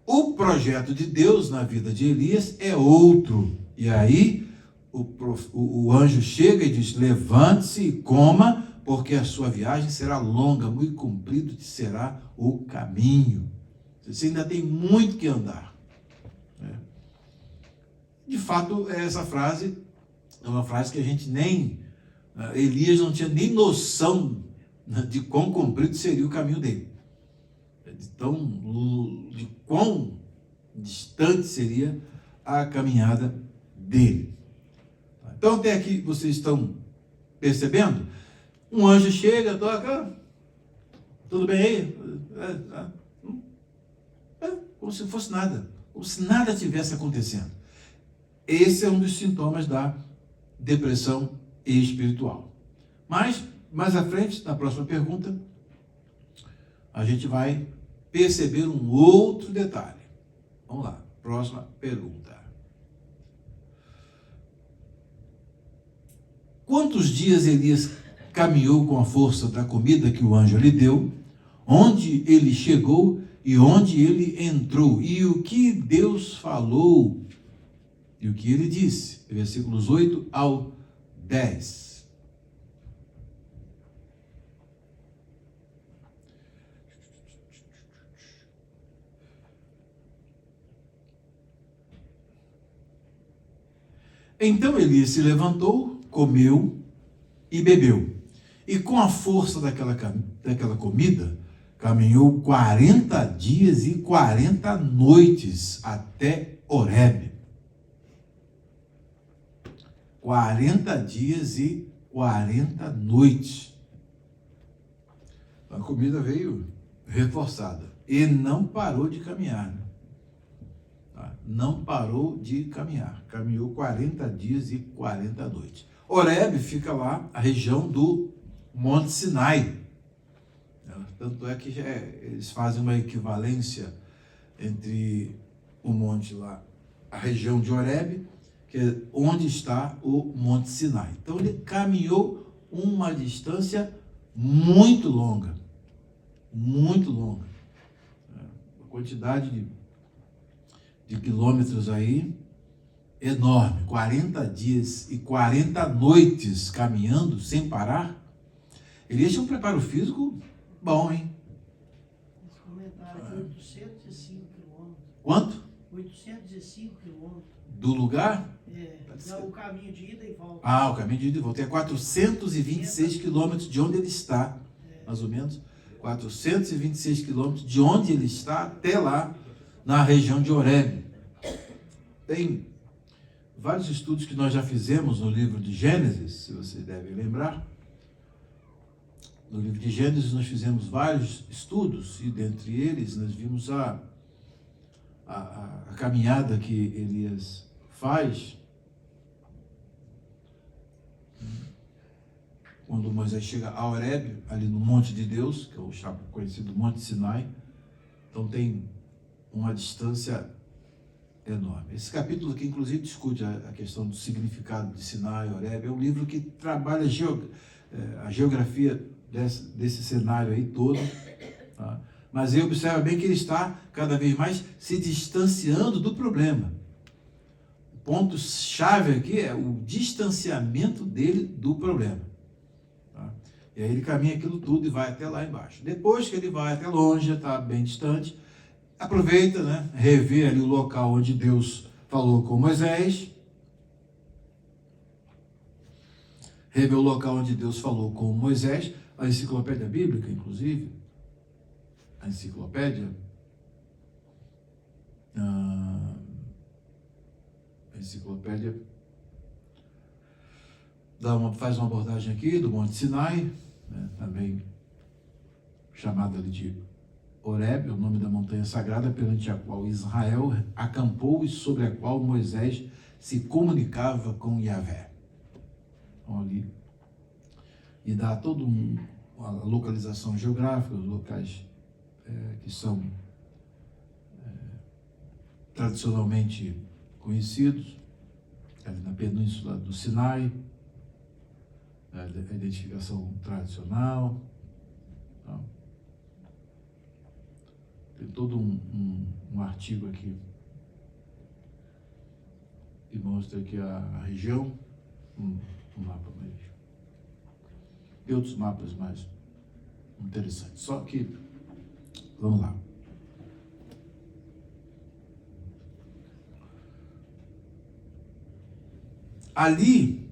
Speaker 1: o projeto de Deus na vida de Elias é outro. E aí o anjo chega e diz: levante-se e coma, porque a sua viagem será longa, muito comprido te será o caminho. Você ainda tem muito que andar. De fato, essa frase é uma frase que a gente Elias não tinha nem noção de quão comprido seria o caminho dele. De quão distante seria a caminhada dele. Então, até aqui vocês estão percebendo? Um anjo chega, toca, tudo bem aí? Como se fosse nada, como se nada tivesse acontecendo. Esse é um dos sintomas da depressão espiritual. Mas, mais à frente, na próxima pergunta, a gente vai perceber um outro detalhe. Vamos lá, próxima pergunta. Quantos dias Elias caminhou com a força da comida que o anjo lhe deu? Onde ele chegou e onde ele entrou? E o que Deus falou? E o que ele disse? Versículos 8 ao 10. Então Elias se levantou, comeu e bebeu. E com a força daquela comida, caminhou 40 dias e 40 noites até Horebe. 40 dias e 40 noites. A comida veio reforçada. E não parou de caminhar. Não parou de caminhar. Caminhou 40 dias e 40 noites. Horebe fica lá, a região do Monte Sinai. Tanto é que eles fazem uma equivalência entre o monte lá, a região de Horebe, que é onde está o Monte Sinai. Então ele caminhou uma distância muito longa. Muito longa. A quantidade de quilômetros aí, enorme, 40 dias e 40 noites caminhando sem parar. Elias tinha um preparo físico bom, hein?
Speaker 2: Eles comentaram que 805 quilômetros.
Speaker 1: Quanto?
Speaker 2: 805 quilômetros.
Speaker 1: Do lugar?
Speaker 2: O caminho de ida e volta.
Speaker 1: Ah, o caminho de ida e volta. É 426 quilômetros de onde ele está, mais ou menos. 426 quilômetros de onde ele está até lá, na região de Horebe. Tem vários estudos que nós já fizemos no livro de Gênesis, se vocês devem lembrar. No livro de Gênesis nós fizemos vários estudos, e dentre eles nós vimos a caminhada que Elias faz quando Moisés chega a Horebe, ali no Monte de Deus, que é o conhecido Monte Sinai. Então tem uma distância enorme. Esse capítulo aqui, inclusive, discute a questão do significado de Sinai e Horebe. É um livro que trabalha a geografia desse cenário aí todo, tá? Mas aí observa bem que ele está cada vez mais se distanciando do problema. O ponto-chave aqui é o distanciamento dele do problema. Tá? E aí ele caminha aquilo tudo e vai até lá embaixo. Depois que ele vai até longe, está bem distante, aproveita, né, rever ali o local onde Deus falou com Moisés. Rever o local onde Deus falou com Moisés. A enciclopédia bíblica, inclusive, a enciclopédia faz uma abordagem aqui do Monte Sinai, né, também chamado ali de Horebe, o nome da montanha sagrada perante a qual Israel acampou e sobre a qual Moisés se comunicava com Yahvé. Então, ali, e dá toda uma localização geográfica, os locais que são tradicionalmente conhecidos, ali na península do Sinai, a identificação tradicional. Tá? Tem todo um artigo aqui que mostra aqui a região, um mapa mais. E outros mapas mais interessantes. Só que, vamos lá. Ali,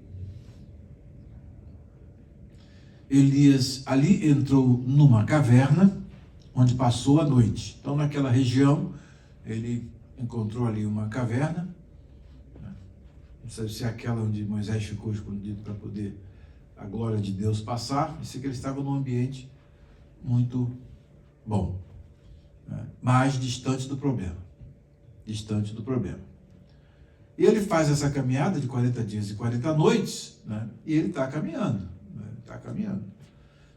Speaker 1: Elias entrou numa caverna, onde passou a noite. Então, naquela região, ele encontrou ali uma caverna, não sei se é aquela onde Moisés ficou escondido para poder a glória de Deus passar. Isso que ele estava num ambiente muito bom, né? Mais distante do problema. Distante do problema. E ele faz essa caminhada de 40 dias e 40 noites, né? E ele está caminhando, né? Está caminhando,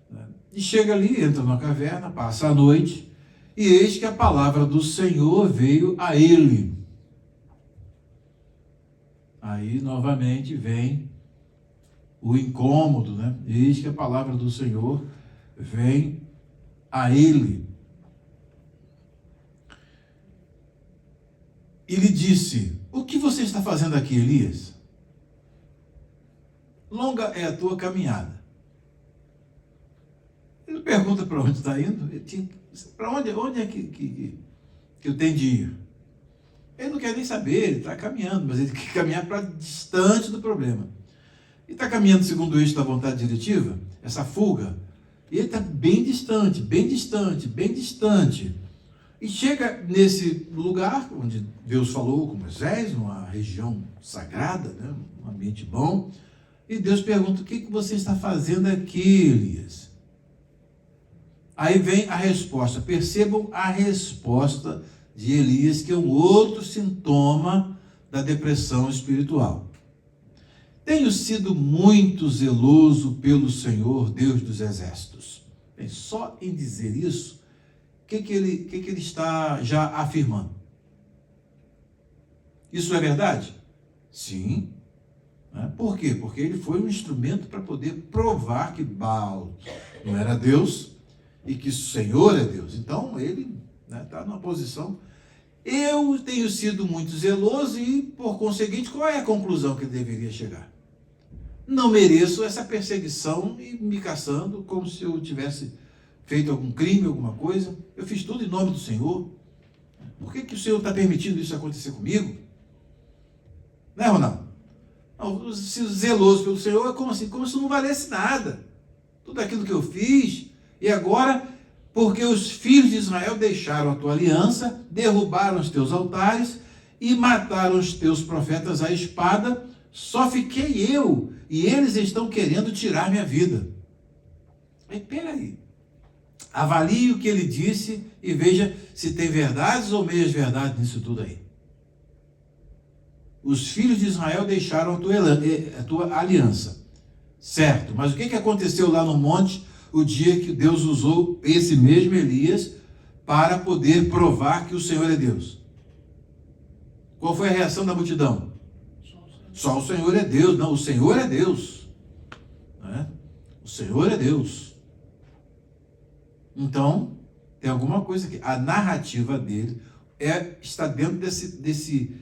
Speaker 1: né? E chega ali, entra numa caverna, passa a noite, e eis que a palavra do Senhor veio a ele. Aí, novamente, vem o incômodo, né? Eis que a palavra do Senhor vem a ele. E lhe disse: o que você está fazendo aqui, Elias? Longa é a tua caminhada. Ele pergunta para onde está indo. Para onde é que eu tenho de ir? Ele não quer nem saber, ele está caminhando, mas ele quer caminhar para distante do problema. Ele está caminhando segundo o eixo da vontade diretiva, essa fuga, e ele está bem distante, bem distante, bem distante. E chega nesse lugar onde Deus falou com Moisés, numa região sagrada, né, um ambiente bom, e Deus pergunta: o que você está fazendo aqui, Elias? Aí vem a resposta. Percebam a resposta de Elias, que é um outro sintoma da depressão espiritual. Tenho sido muito zeloso pelo Senhor, Deus dos exércitos. Bem, só em dizer isso, o que ele está já afirmando? Isso é verdade? Sim. Por quê? Porque ele foi um instrumento para poder provar que Baal não era Deus e que o Senhor é Deus. Então ele está numa posição Eu tenho sido muito zeloso e, por conseguinte, qual é a conclusão que ele deveria chegar? Não mereço essa perseguição e me caçando como se eu tivesse feito algum crime, alguma coisa. Eu fiz tudo em nome do Senhor. Por que o Senhor está permitindo isso acontecer comigo? Não é, Ronaldo? Não, se zeloso pelo Senhor é como assim? Como se não valesse nada. Tudo aquilo que eu fiz. E agora, porque os filhos de Israel deixaram a tua aliança, derrubaram os teus altares e mataram os teus profetas à espada, só fiquei eu, e eles estão querendo tirar minha vida. Mas peraí, avalie o que ele disse e veja se tem verdades ou meias verdades nisso tudo aí. Os filhos de Israel deixaram a tua aliança, certo, mas o que aconteceu lá no monte, o dia que Deus usou esse mesmo Elias para poder provar que o Senhor é Deus? Qual foi a reação da multidão? Só o Senhor é Deus. Não, o Senhor é Deus. Né? O Senhor é Deus. Então, tem alguma coisa aqui. A narrativa dele está dentro desse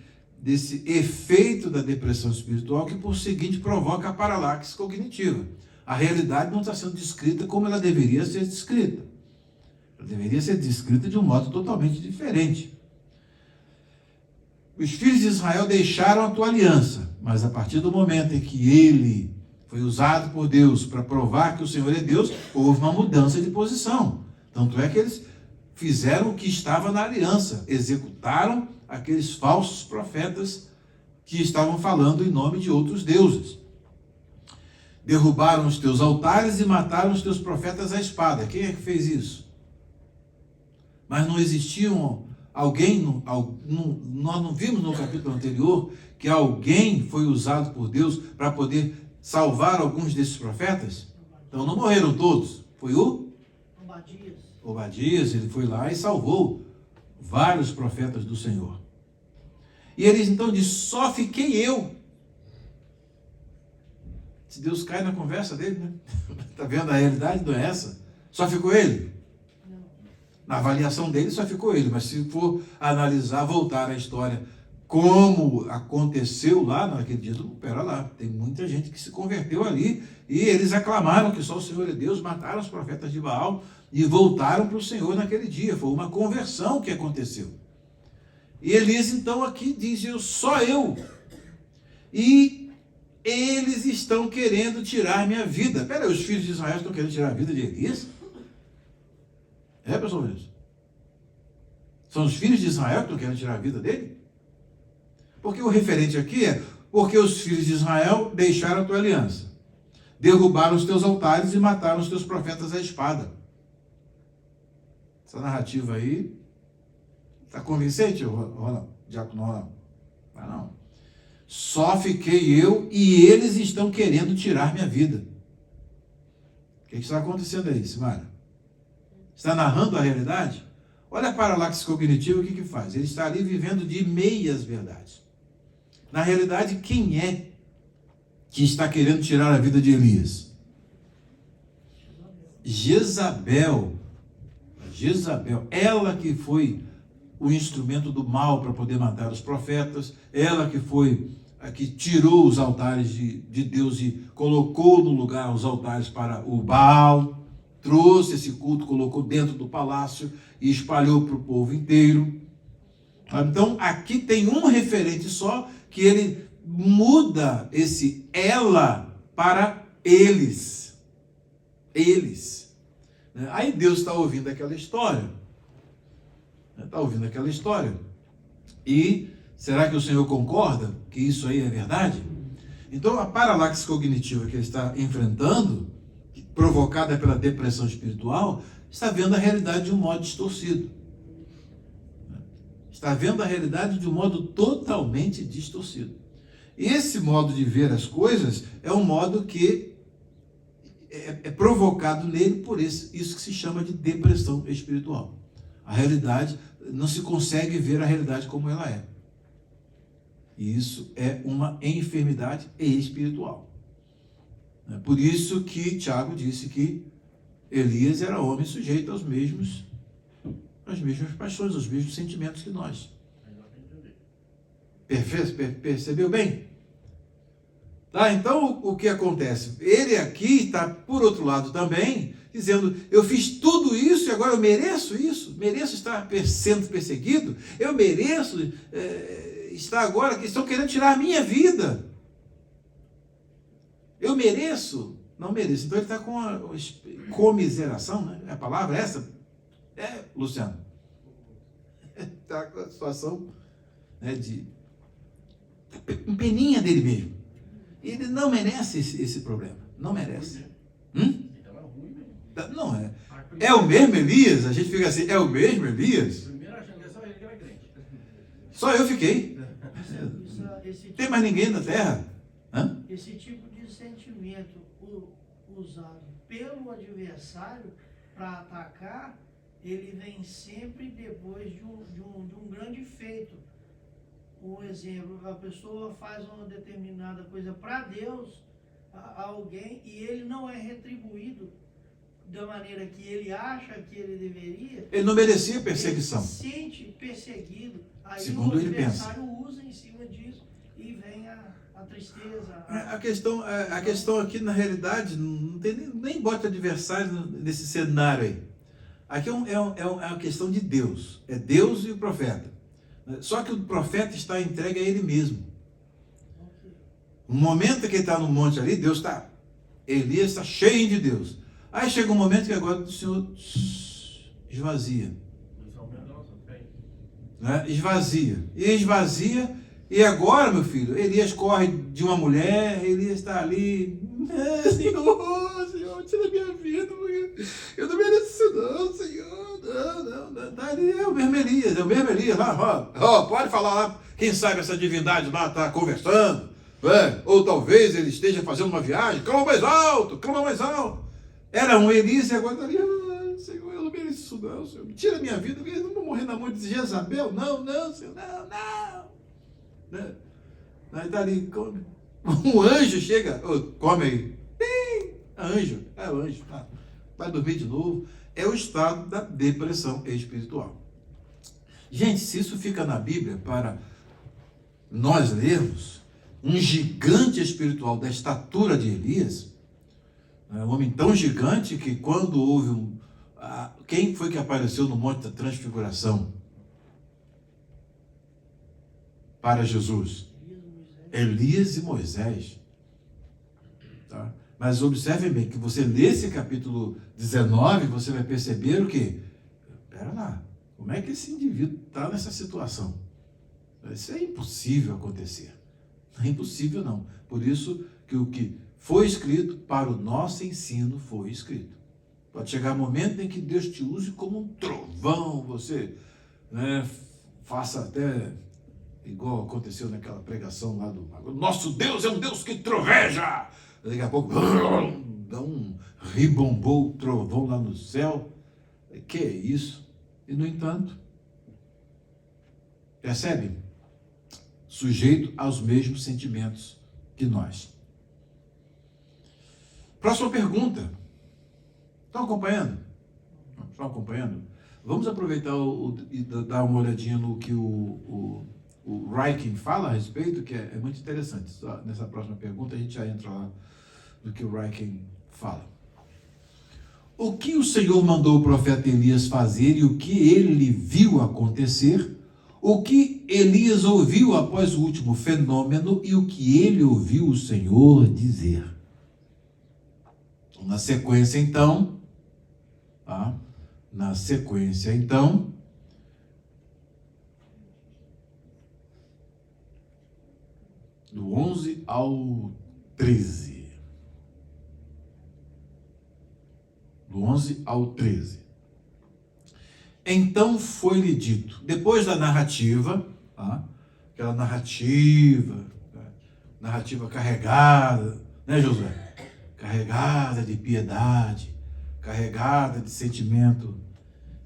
Speaker 1: efeito da depressão espiritual que, por seguinte, provoca a paralaxe cognitiva. A realidade não está sendo descrita como ela deveria ser descrita. Ela deveria ser descrita de um modo totalmente diferente. Os filhos de Israel deixaram a tua aliança, mas a partir do momento em que ele foi usado por Deus para provar que o Senhor é Deus, houve uma mudança de posição. Tanto é que eles fizeram o que estava na aliança, executaram aqueles falsos profetas que estavam falando em nome de outros deuses. Derrubaram os teus altares e mataram os teus profetas à espada. Quem é que fez isso? Mas não existiam alguém, nós não vimos no capítulo anterior que alguém foi usado por Deus para poder salvar alguns desses profetas? Então não morreram todos. Foi o Obadias, ele foi lá e salvou vários profetas do Senhor. E eles então dizem, só fiquei eu. Se Deus cai na conversa dele, né? Está vendo a realidade? Não é essa? Só ficou ele? Na avaliação dele só ficou ele, mas se for analisar, voltar a história como aconteceu lá naquele dia, pera lá, tem muita gente que se converteu ali e eles aclamaram que só o Senhor é Deus, mataram os profetas de Baal e voltaram para o Senhor naquele dia. Foi uma conversão que aconteceu. E Elias então aqui diz, só eu. E eles estão querendo tirar minha vida. Pera aí, os filhos de Israel estão querendo tirar a vida de Elias? É, pessoal mesmo? São os filhos de Israel que estão querendo tirar a vida dele? Porque o referente aqui é, porque os filhos de Israel deixaram a tua aliança, derrubaram os teus altares e mataram os teus profetas à espada. Essa narrativa aí está convincente, Ronaldo? Diácono Ronaldo? Não. Só fiquei eu e eles estão querendo tirar minha vida. O que está acontecendo aí, Simária? Está narrando a realidade? Olha a paralaxe cognitiva, o que faz? Ele está ali vivendo de meias verdades. Na realidade, quem é que está querendo tirar a vida de Elias? Jezabel. Ela que foi o instrumento do mal para poder matar os profetas, ela que foi a que tirou os altares de Deus e colocou no lugar os altares para o Baal, trouxe esse culto, colocou dentro do palácio e espalhou para o povo inteiro. Então, aqui tem um referente só, que ele muda esse ela para eles. Eles. Aí Deus está ouvindo aquela história. Está ouvindo aquela história. E será que o Senhor concorda que isso aí é verdade? Então, a paralaxe cognitiva que ele está enfrentando, provocada pela depressão espiritual, está vendo a realidade de um modo distorcido. Está vendo a realidade de um modo totalmente distorcido. E esse modo de ver as coisas é um modo que é provocado nele por isso que se chama de depressão espiritual. A realidade, não se consegue ver a realidade como ela é. E isso é uma enfermidade espiritual. Por isso que Tiago disse que Elias era homem sujeito às mesmas paixões, aos mesmos sentimentos que nós. Percebeu bem? Tá? Então, o que acontece? Ele aqui está, por outro lado também, dizendo, eu fiz tudo isso e agora eu mereço isso? Mereço estar sendo perseguido? Eu mereço estar agora, que estão querendo tirar a minha vida? Eu mereço? Não mereço. Então ele está com a comiseração, né? É a palavra essa? Luciano. Está com a situação, né, de peninha dele mesmo. Ele não merece esse problema. Não merece. Não é. É o mesmo Elias? A gente fica assim, é o mesmo Elias?
Speaker 3: Primeiro achando que é só ele que era crente.
Speaker 1: Só eu fiquei.
Speaker 2: Esse
Speaker 1: Tem mais ninguém na terra? Hã?
Speaker 2: Esse tipo de sentimento usado pelo adversário para atacar, ele vem sempre depois de um grande feito. Um exemplo, a pessoa faz uma determinada coisa para Deus, a alguém, e ele não é retribuído da maneira que ele acha que ele deveria.
Speaker 1: Ele não merecia perseguição.
Speaker 2: Ele se sente perseguido, aí
Speaker 1: Segundo
Speaker 2: o
Speaker 1: ele
Speaker 2: adversário usa em cima disso e vem a tristeza.
Speaker 1: A questão aqui, na realidade, não tem nem bota adversário nesse cenário aí. Aqui é uma questão de Deus. É Deus e o profeta. Só que o profeta está entregue a ele mesmo. No momento que ele está no monte ali, Deus está. Elias está cheio de Deus. Aí chega um momento que agora o Senhor esvazia. Né? Esvazia. E esvazia. E agora, meu filho, Elias corre de uma mulher, Elias está ali. Senhor, tira minha vida, porque eu não mereço isso não, Senhor. Não. Tá ali, é o mesmo Elias lá, pode falar lá, quem sabe essa divindade lá está conversando, ou talvez ele esteja fazendo uma viagem, clama mais alto. Era um Elias e agora está ali, Senhor, eu não mereço isso não, Senhor, tira minha vida, porque eu não vou morrer na mão de Jezabel, não, Senhor, não. Aí está ali, come. Um anjo chega, come aí, anjo, o anjo, vai dormir de novo. É o estado da depressão espiritual. Gente, se isso fica na Bíblia para nós lermos, um gigante espiritual da estatura de Elias, um homem tão gigante que quando houve quem foi que apareceu no Monte da Transfiguração para Jesus? Elias e Moisés. Tá? Mas observem bem que você lê esse capítulo 19, você vai perceber o quê? Espera lá, como é que esse indivíduo está nessa situação? Isso é impossível acontecer. Não é impossível não. Por isso que o que foi escrito para o nosso ensino foi escrito. Pode chegar um momento em que Deus te use como um trovão, você, né, faça até igual aconteceu naquela pregação lá do nosso Deus é um Deus que troveja. Daqui a pouco dá um ribombou trovão lá no céu. Que é isso? E no entanto, percebe? Sujeito aos mesmos sentimentos que nós. Próxima pergunta. Estão acompanhando? Estão acompanhando? Vamos aproveitar e dar uma olhadinha no que o Ryken fala a respeito, que é muito interessante. Só nessa próxima pergunta a gente já entra lá no que o Ryken fala. O que o Senhor mandou o profeta Elias fazer e o que ele viu acontecer, o que Elias ouviu após o último fenômeno e o que ele ouviu o Senhor dizer. Na sequência, então, do 11 ao 13. Do 11 ao 13. Então foi-lhe dito, depois da narrativa, aquela narrativa carregada, né, Josué? Carregada de piedade, carregada de sentimento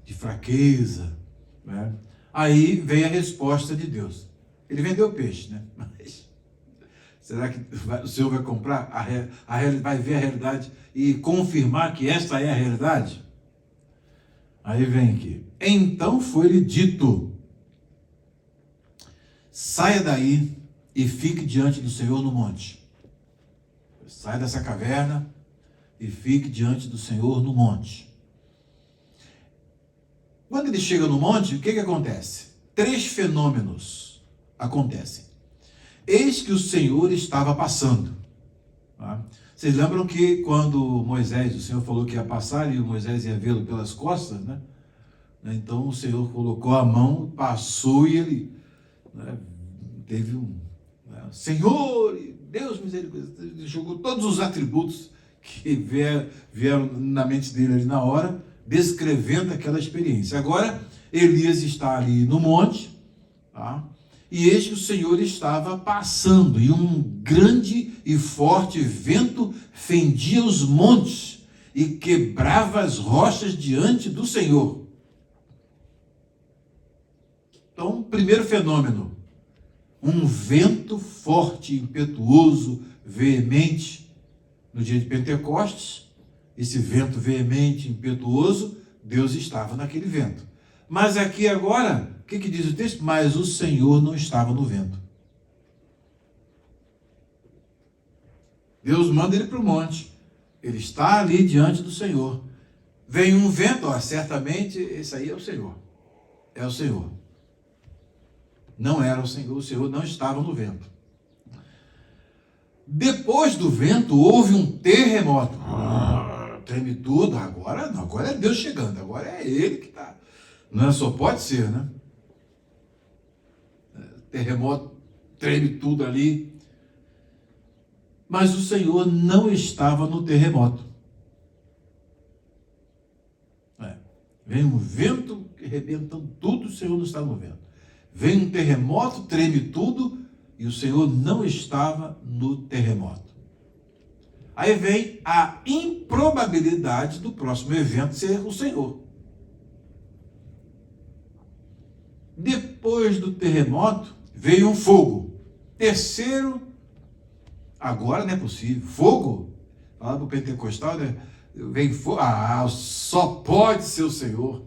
Speaker 1: de fraqueza, né? Aí vem a resposta de Deus. Ele vendeu peixe, né? Mas será que o Senhor vai comprar? Vai ver a realidade e confirmar que esta é a realidade? Aí vem aqui. Então foi-lhe dito: saia daí e fique diante do Senhor no monte. Sai dessa caverna e fique diante do Senhor no monte. Quando ele chega no monte, o que acontece? 3 fenômenos acontecem. Eis que o Senhor estava passando. Tá? Vocês lembram que quando Moisés, o Senhor falou que ia passar e o Moisés ia vê-lo pelas costas, né? Então o Senhor colocou a mão, passou e ele, né, teve Senhor, Deus misericórdia, jogou todos os atributos que vieram na mente dele ali na hora, descrevendo aquela experiência. Agora, Elias está ali no monte, tá? E eis que o Senhor estava passando, e um grande e forte vento fendia os montes e quebrava as rochas diante do Senhor. Então, primeiro fenômeno, um vento forte, impetuoso, veemente, no dia de Pentecostes. Esse vento veemente, impetuoso, Deus estava naquele vento. Mas aqui agora, o que diz o texto? Mas o Senhor não estava no vento. Deus manda ele para o monte. Ele está ali diante do Senhor. Vem um vento, certamente esse aí é o Senhor. É o Senhor. Não era o Senhor não estava no vento. Depois do vento, houve um terremoto. Treme tudo, agora é Deus chegando, agora é Ele que está. Não só pode ser, né? Terremoto, treme tudo ali. Mas o Senhor não estava no terremoto. Vem um vento arrebentando tudo, o Senhor não está no vento. Vem um terremoto, treme tudo, e o Senhor não estava no terremoto. Aí vem a improbabilidade do próximo evento ser o Senhor. Depois do terremoto, veio um fogo. Terceiro, agora não é possível. Fogo? Fala para o pentecostal, né? Vem fogo. Só pode ser o Senhor.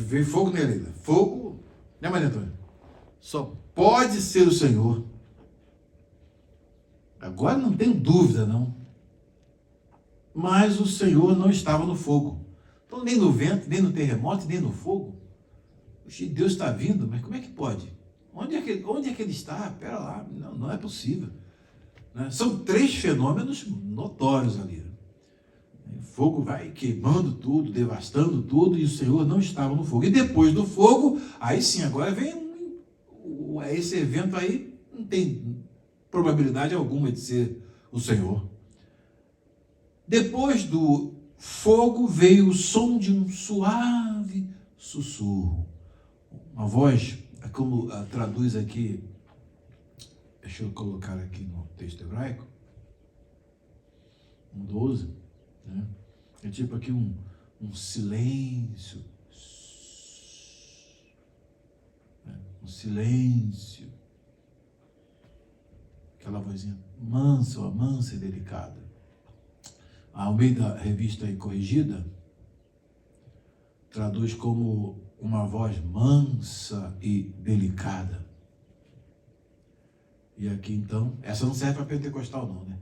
Speaker 1: Veio fogo nele. Fogo, né, Maria Antônia? Só pode ser o Senhor. Agora não tenho dúvida, não. Mas o Senhor não estava no fogo. Então, nem no vento, nem no terremoto, nem no fogo. Deus está vindo, mas como é que pode? Onde é que ele está? Pera lá, não é possível. Né? São 3 fenômenos notórios ali. O fogo vai queimando tudo, devastando tudo, e o Senhor não estava no fogo. E depois do fogo, aí sim, agora vem esse evento aí, não tem probabilidade alguma de ser o Senhor. Depois do fogo veio o som de um suave sussurro. Uma voz, como traduz aqui, deixa eu colocar aqui no texto hebraico, 1:12, né? É tipo aqui um silêncio, um silêncio, aquela vozinha mansa e delicada. Ao meio da revista aí corrigida, traduz como uma voz mansa e delicada. E aqui então, essa não serve para pentecostal não, né?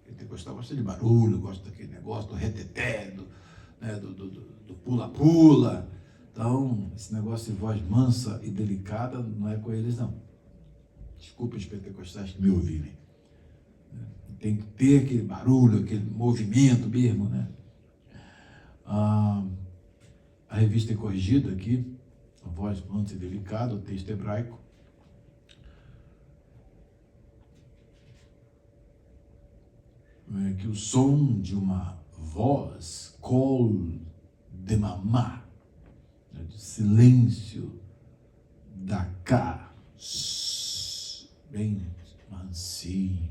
Speaker 1: Pentecostal gosta de barulho, gosta daquele negócio do reteté, do pula-pula. Então, esse negócio de voz mansa e delicada não é com eles não. Desculpe os pentecostais que me ouvirem. Tem que ter aquele barulho, aquele movimento mesmo, né? A revista é corrigida aqui, a voz mansa e delicada, o texto hebraico. Que o som de uma voz, kol de mamá, de silêncio, da cá, bem mansinho.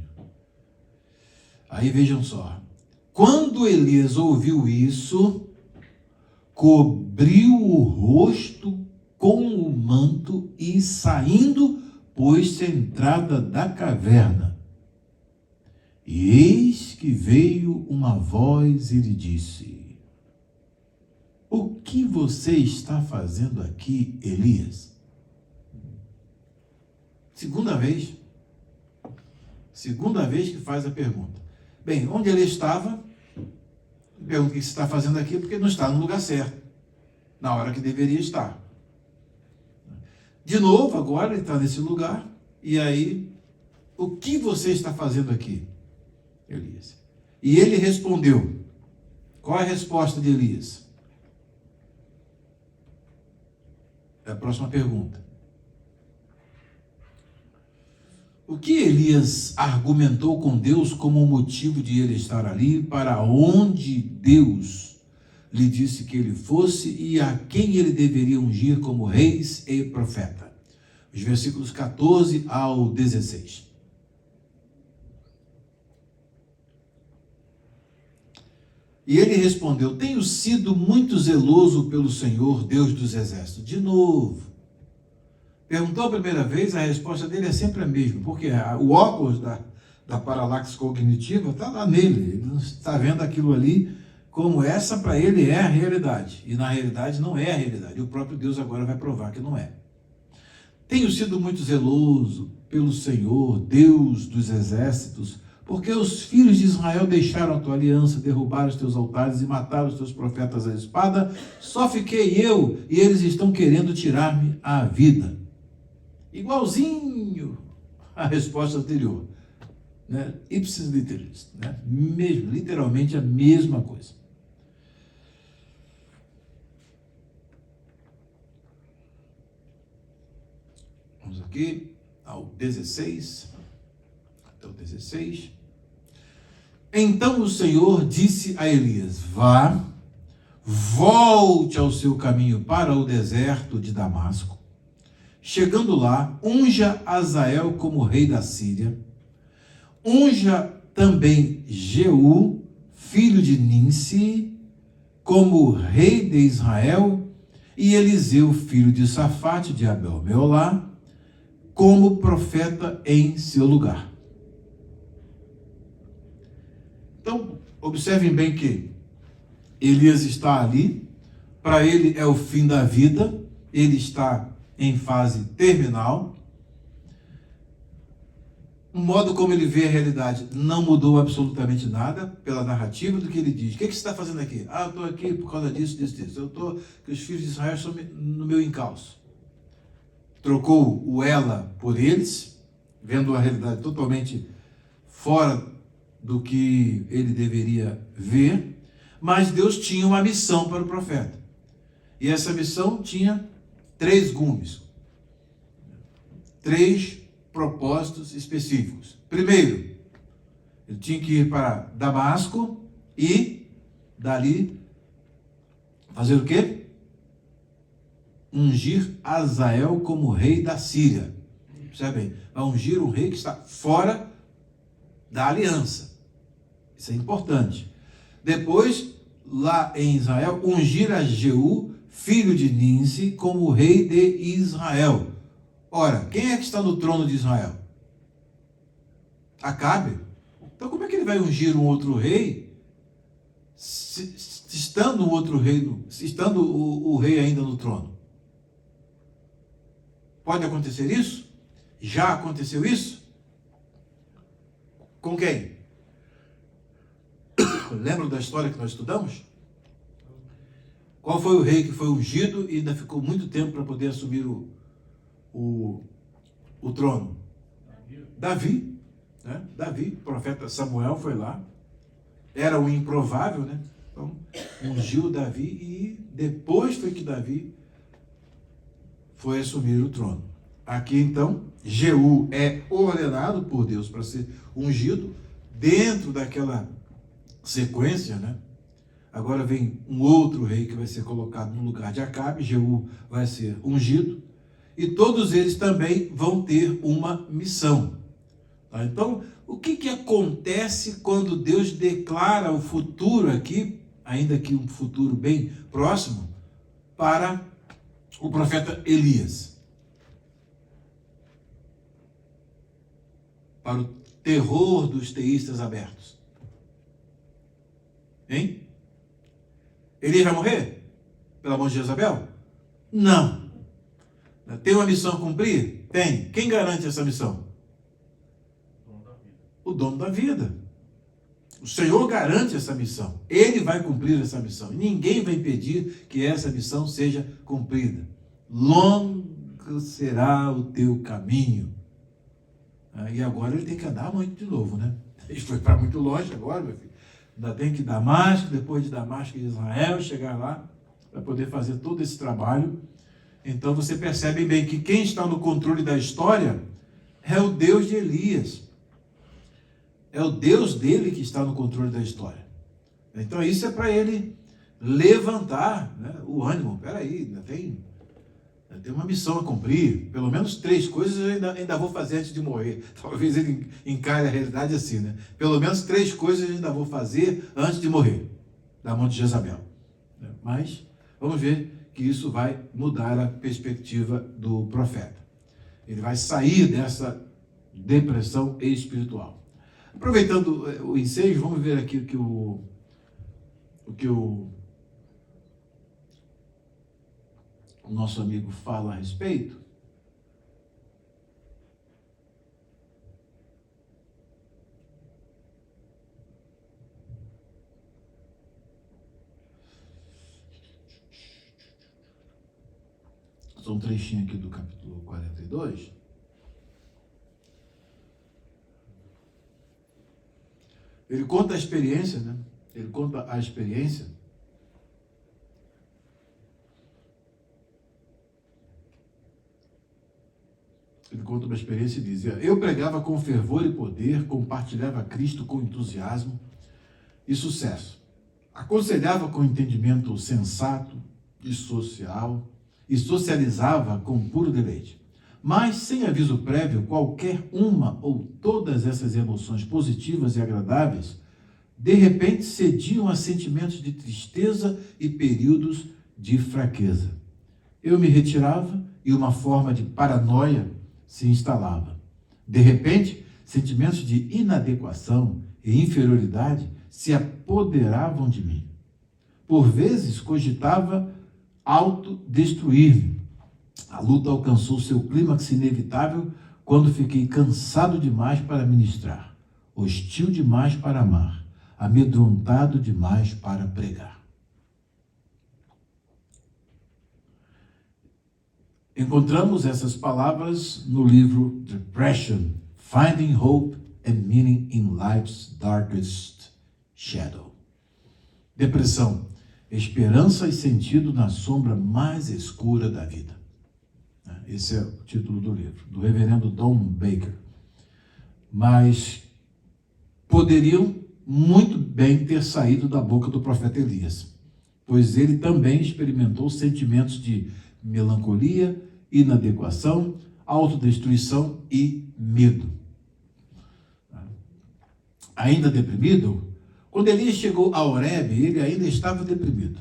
Speaker 1: Aí vejam só, quando Elias ouviu isso, cobriu o rosto com o manto e saindo, pôs-se à entrada da caverna. E eis que veio uma voz e lhe disse: o que você está fazendo aqui, Elias? Segunda vez. Segunda vez que faz a pergunta. Bem, onde ele estava? Pergunta o que você está fazendo aqui, porque não está no lugar certo, na hora que deveria estar. De novo, agora ele está nesse lugar, e aí, o que você está fazendo aqui, Elias? E ele respondeu. Qual é a resposta de Elias? É a próxima pergunta. O que Elias argumentou com Deus como motivo de ele estar ali, para onde Deus lhe disse que ele fosse e a quem ele deveria ungir como reis e profeta? Os versículos 14 ao 16. E ele respondeu: tenho sido muito zeloso pelo Senhor, Deus dos exércitos. De novo. Perguntou a primeira vez, a resposta dele é sempre a mesma, porque o óculos da paralaxe cognitiva está lá nele, ele não está vendo aquilo ali como essa para ele é a realidade, e na realidade não é a realidade, e o próprio Deus agora vai provar que não é. Tenho sido muito zeloso pelo Senhor, Deus dos exércitos, porque os filhos de Israel deixaram a tua aliança, derrubaram os teus altares e mataram os teus profetas à espada, só fiquei eu, e eles estão querendo tirar-me a vida. Igualzinho à resposta anterior, né? Ipsis literis, né? Mesmo, literalmente a mesma coisa. Vamos aqui ao 16, até o 16. Então o Senhor disse a Elias: vá, volte ao seu caminho para o deserto de Damasco. Chegando lá, unja Azael como rei da Síria, unja também Jeú, filho de Ninsi, como rei de Israel, e Eliseu, filho de Safate, de Abel-Meolá, como profeta em seu lugar. Então, observem bem que Elias está ali, para ele é o fim da vida, ele está em fase terminal. O modo como ele vê a realidade não mudou absolutamente nada pela narrativa do que ele diz. O que você está fazendo aqui? Eu estou aqui por causa disso, disso, disso. Eu estou, que os filhos de Israel estão no meu encalço. Trocou o ela por eles, vendo a realidade totalmente fora do que ele deveria ver, mas Deus tinha uma missão para o profeta. E essa missão tinha 3 gumes, 3 propósitos específicos. Primeiro, ele tinha que ir para Damasco e dali fazer o quê? Ungir Azael como rei da Síria. Percebem? Vai ungir um rei que está fora da aliança. Isso é importante. Depois, lá em Israel, ungir a Jeú, filho de Ninsi, como rei de Israel. Ora, quem é que está no trono de Israel? Acabe. Então como é que ele vai ungir um outro rei, estando um outro rei, estando o rei ainda no trono? Pode acontecer isso? Já aconteceu isso? Com quem? Lembram da história que nós estudamos? Qual foi o rei que foi ungido e ainda ficou muito tempo para poder assumir o trono? Davi. Né? Davi, o profeta Samuel foi lá. Era o improvável, né? Então, ungiu Davi e depois foi que Davi foi assumir o trono. Aqui, então, Jeú é ordenado por Deus para ser ungido dentro daquela sequência, né? Agora vem um outro rei que vai ser colocado no lugar de Acabe, Jeú vai ser ungido, e todos eles também vão ter uma missão. Tá? Então, o que acontece quando Deus declara o futuro aqui, ainda que um futuro bem próximo, para o profeta Elias? Para o terror dos teístas abertos. Hein? Elias vai morrer? Pela mão de Jezabel? Não. Tem uma missão a cumprir? Tem. Quem garante essa missão? O dono da vida. O Senhor garante essa missão. Ele vai cumprir essa missão. Ninguém vai impedir que essa missão seja cumprida. Longo será o teu caminho. E agora ele tem que andar muito de novo, né? Ele foi para muito longe agora, meu filho. Ainda tem que ir Damasco, depois de Damasco e Israel, chegar lá para poder fazer todo esse trabalho. Então você percebe bem que quem está no controle da história é o Deus de Elias. É o Deus dele que está no controle da história. Então isso é para ele levantar, né, o ânimo. Peraí, ainda tem uma missão a cumprir. Pelo menos 3 coisas eu ainda vou fazer antes de morrer. Talvez ele encare a realidade assim, né? Pelo menos 3 coisas eu ainda vou fazer antes de morrer. Da mão de Jezabel. Mas vamos ver que isso vai mudar a perspectiva do profeta. Ele vai sair dessa depressão espiritual. Aproveitando o ensejo, vamos ver aqui o que o nosso amigo fala a respeito. Só um trechinho aqui do capítulo 42. Ele conta a experiência, né? Ele conta a experiência. Ele conta uma experiência e diz: eu pregava com fervor e poder, compartilhava Cristo com entusiasmo e sucesso. Aconselhava com entendimento sensato e social, e socializava com puro deleite. Mas, sem aviso prévio, qualquer uma ou todas essas emoções positivas e agradáveis, de repente cediam a sentimentos de tristeza e períodos de fraqueza. Eu me retirava e uma forma de paranoia se instalava. De repente, sentimentos de inadequação e inferioridade se apoderavam de mim. Por vezes, cogitava autodestruir-me. A luta alcançou seu clímax inevitável quando fiquei cansado demais para ministrar, hostil demais para amar, amedrontado demais para pregar. Encontramos essas palavras no livro Depression, Finding Hope and Meaning in Life's Darkest Shadow. Depressão, esperança e sentido na sombra mais escura da vida. Esse é o título do livro, do reverendo Don Baker. Mas poderiam muito bem ter saído da boca do profeta Elias, pois ele também experimentou sentimentos de melancolia, inadequação, autodestruição e medo. Ainda deprimido, quando Elias chegou a Horebe, ele ainda estava deprimido.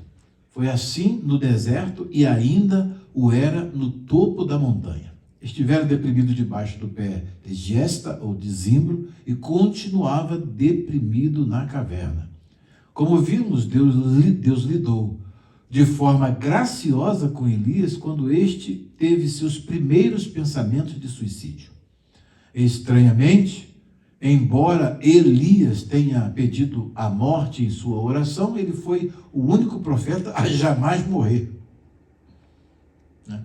Speaker 1: Foi assim no deserto e ainda o era no topo da montanha. Estivera deprimido debaixo do pé de gesta ou de zimbro e continuava deprimido na caverna. Como vimos, Deus lidou de forma graciosa com Elias quando este teve seus primeiros pensamentos de suicídio. Estranhamente, embora Elias tenha pedido a morte em sua oração, ele foi o único profeta a jamais morrer.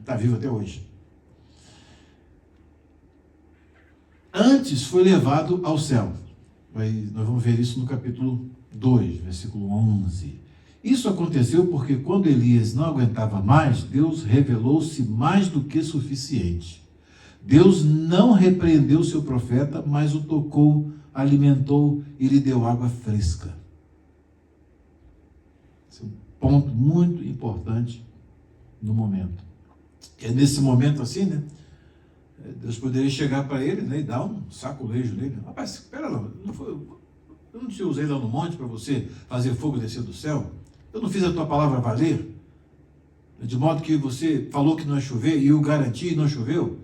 Speaker 1: Está vivo até hoje. Antes foi levado ao céu. Nós vamos ver isso no capítulo 2, versículo 11. Isso aconteceu porque quando Elias não aguentava mais, Deus revelou-se mais do que suficiente. Deus não repreendeu seu profeta, mas o tocou, alimentou e lhe deu água fresca. Esse é um ponto muito importante no momento. É nesse momento assim, né? Deus poderia chegar para ele, né, e dar um saculejo nele. Rapaz, espera lá, eu não te usei lá no monte para você fazer fogo descer do céu? Eu não fiz a tua palavra valer? De modo que você falou que não ia chover e eu garanti e não choveu?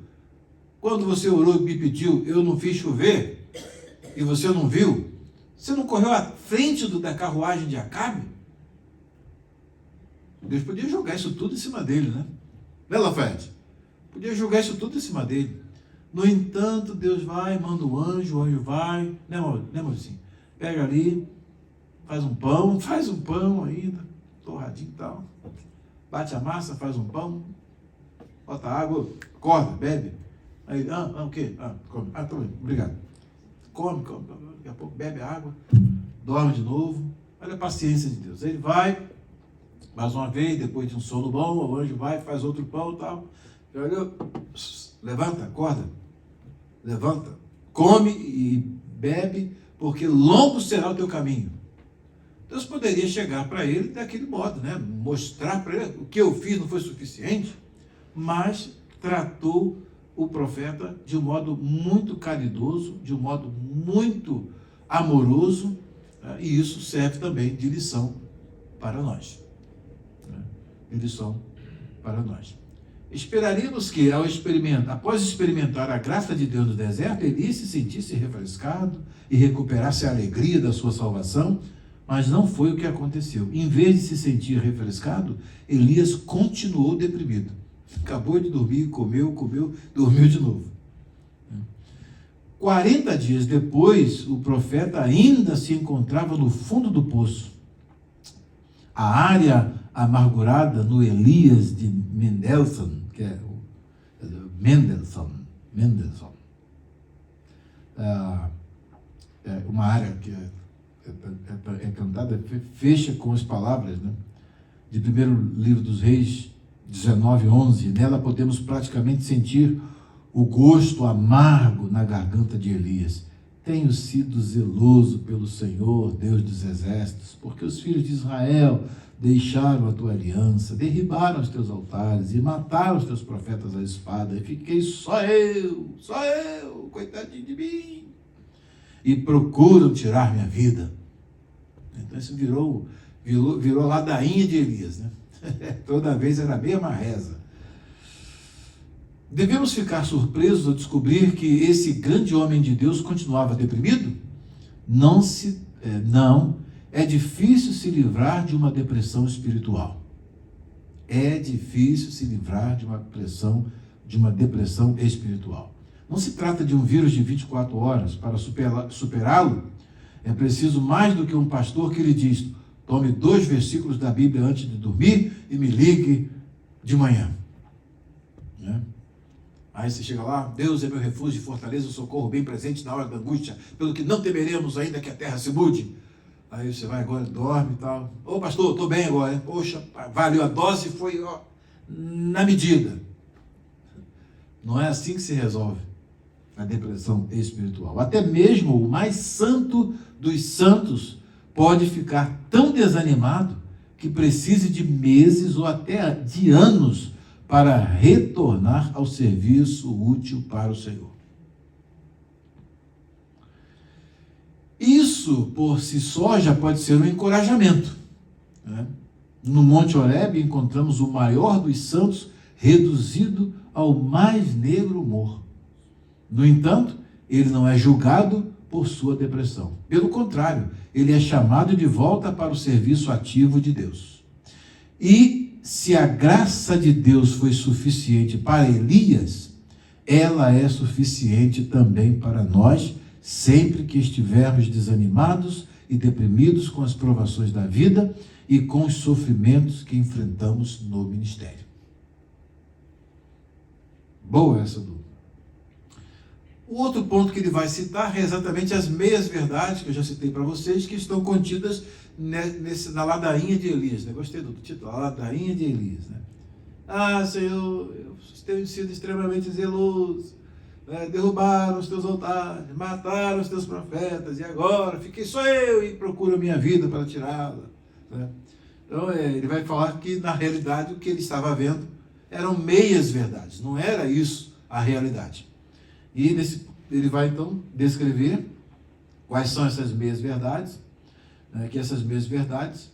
Speaker 1: Quando você orou e me pediu, eu não fiz chover e você não viu? Você não correu à frente da carruagem de Acabe? Deus podia jogar isso tudo em cima dele, né? Né, Lafayette? Podia jogar isso tudo em cima dele. No entanto, Deus vai, manda o anjo vai, né, Maurício? Pega ali, faz um pão ainda, torradinho e tal. Bate a massa, faz um pão, bota água, acorda, bebe. Aí, o quê? Come. Tá bem, obrigado. Come, daqui a pouco bebe água, dorme de novo. Olha a paciência de Deus. Ele vai, mais uma vez, depois de um sono bom, o anjo vai, faz outro pão e tal. Levanta, acorda, levanta, come e bebe, porque longo será o teu caminho. Deus poderia chegar para ele daquele modo, né? Mostrar para ele o que eu fiz não foi suficiente, mas tratou o profeta de um modo muito caridoso, de um modo muito amoroso, e isso serve também de lição para nós. De lição para nós. Esperaríamos que, após experimentar a graça de Deus no deserto, Elias se sentisse refrescado e recuperasse a alegria da sua salvação, mas não foi o que aconteceu. Em vez de se sentir refrescado, Elias continuou deprimido. Acabou de dormir, comeu, dormiu de novo. 40 dias depois, o profeta ainda se encontrava no fundo do poço. A área amargurada no Elias de Mendelssohn, que é Mendelssohn, uma área que é cantada, fecha com as palavras, né, de primeiro livro dos Reis, 19:11. Nela podemos praticamente sentir o gosto amargo na garganta de Elias. Tenho sido zeloso pelo Senhor, Deus dos exércitos, porque os filhos de Israel deixaram a tua aliança, derribaram os teus altares e mataram os teus profetas à espada, e fiquei só eu, coitadinho de mim, e procuram tirar minha vida. Então isso virou a ladainha de Elias, né? Toda vez era a mesma reza. Devemos ficar surpresos ao descobrir que esse grande homem de Deus continuava deprimido? Não, é difícil se livrar de uma depressão espiritual. É difícil se livrar de uma depressão espiritual. Não se trata de um vírus de 24 horas. Para superá-lo, é preciso mais do que um pastor que lhe diz: tome 2 versículos da Bíblia antes de dormir e me ligue de manhã. Né? Aí você chega lá: Deus é meu refúgio e fortaleza, o socorro bem presente na hora da angústia, pelo que não temeremos ainda que a terra se mude. Aí você vai agora, dorme e tal. Ô pastor, estou bem agora, hein? Poxa, valeu a dose, foi na medida. Não é assim que se resolve a depressão espiritual. Até mesmo o mais santo dos santos pode ficar tão desanimado que precise de meses ou até de anos para retornar ao serviço útil para o Senhor. Isso, por si só, já pode ser um encorajamento, né? No Monte Horebe encontramos o maior dos santos reduzido ao mais negro humor. No entanto, ele não é julgado por sua depressão. Pelo contrário, ele é chamado de volta para o serviço ativo de Deus. E se a graça de Deus foi suficiente para Elias, ela é suficiente também para nós, sempre que estivermos desanimados e deprimidos com as provações da vida e com os sofrimentos que enfrentamos no ministério. Boa essa dúvida. O outro ponto que ele vai citar é exatamente as meias-verdades, que eu já citei para vocês, que estão contidas na ladainha de Elias. Né? Gostei do título, a ladainha de Elias. Né? Ah, Senhor, eu tenho sido extremamente zeloso. Derrubaram os teus altares, mataram os teus profetas, e agora fiquei só eu e procuro a minha vida para tirá-la. Né? Então ele vai falar que na realidade o que ele estava vendo eram meias verdades, não era isso a realidade. E ele vai então descrever quais são essas meias verdades, né? Que essas meias verdades,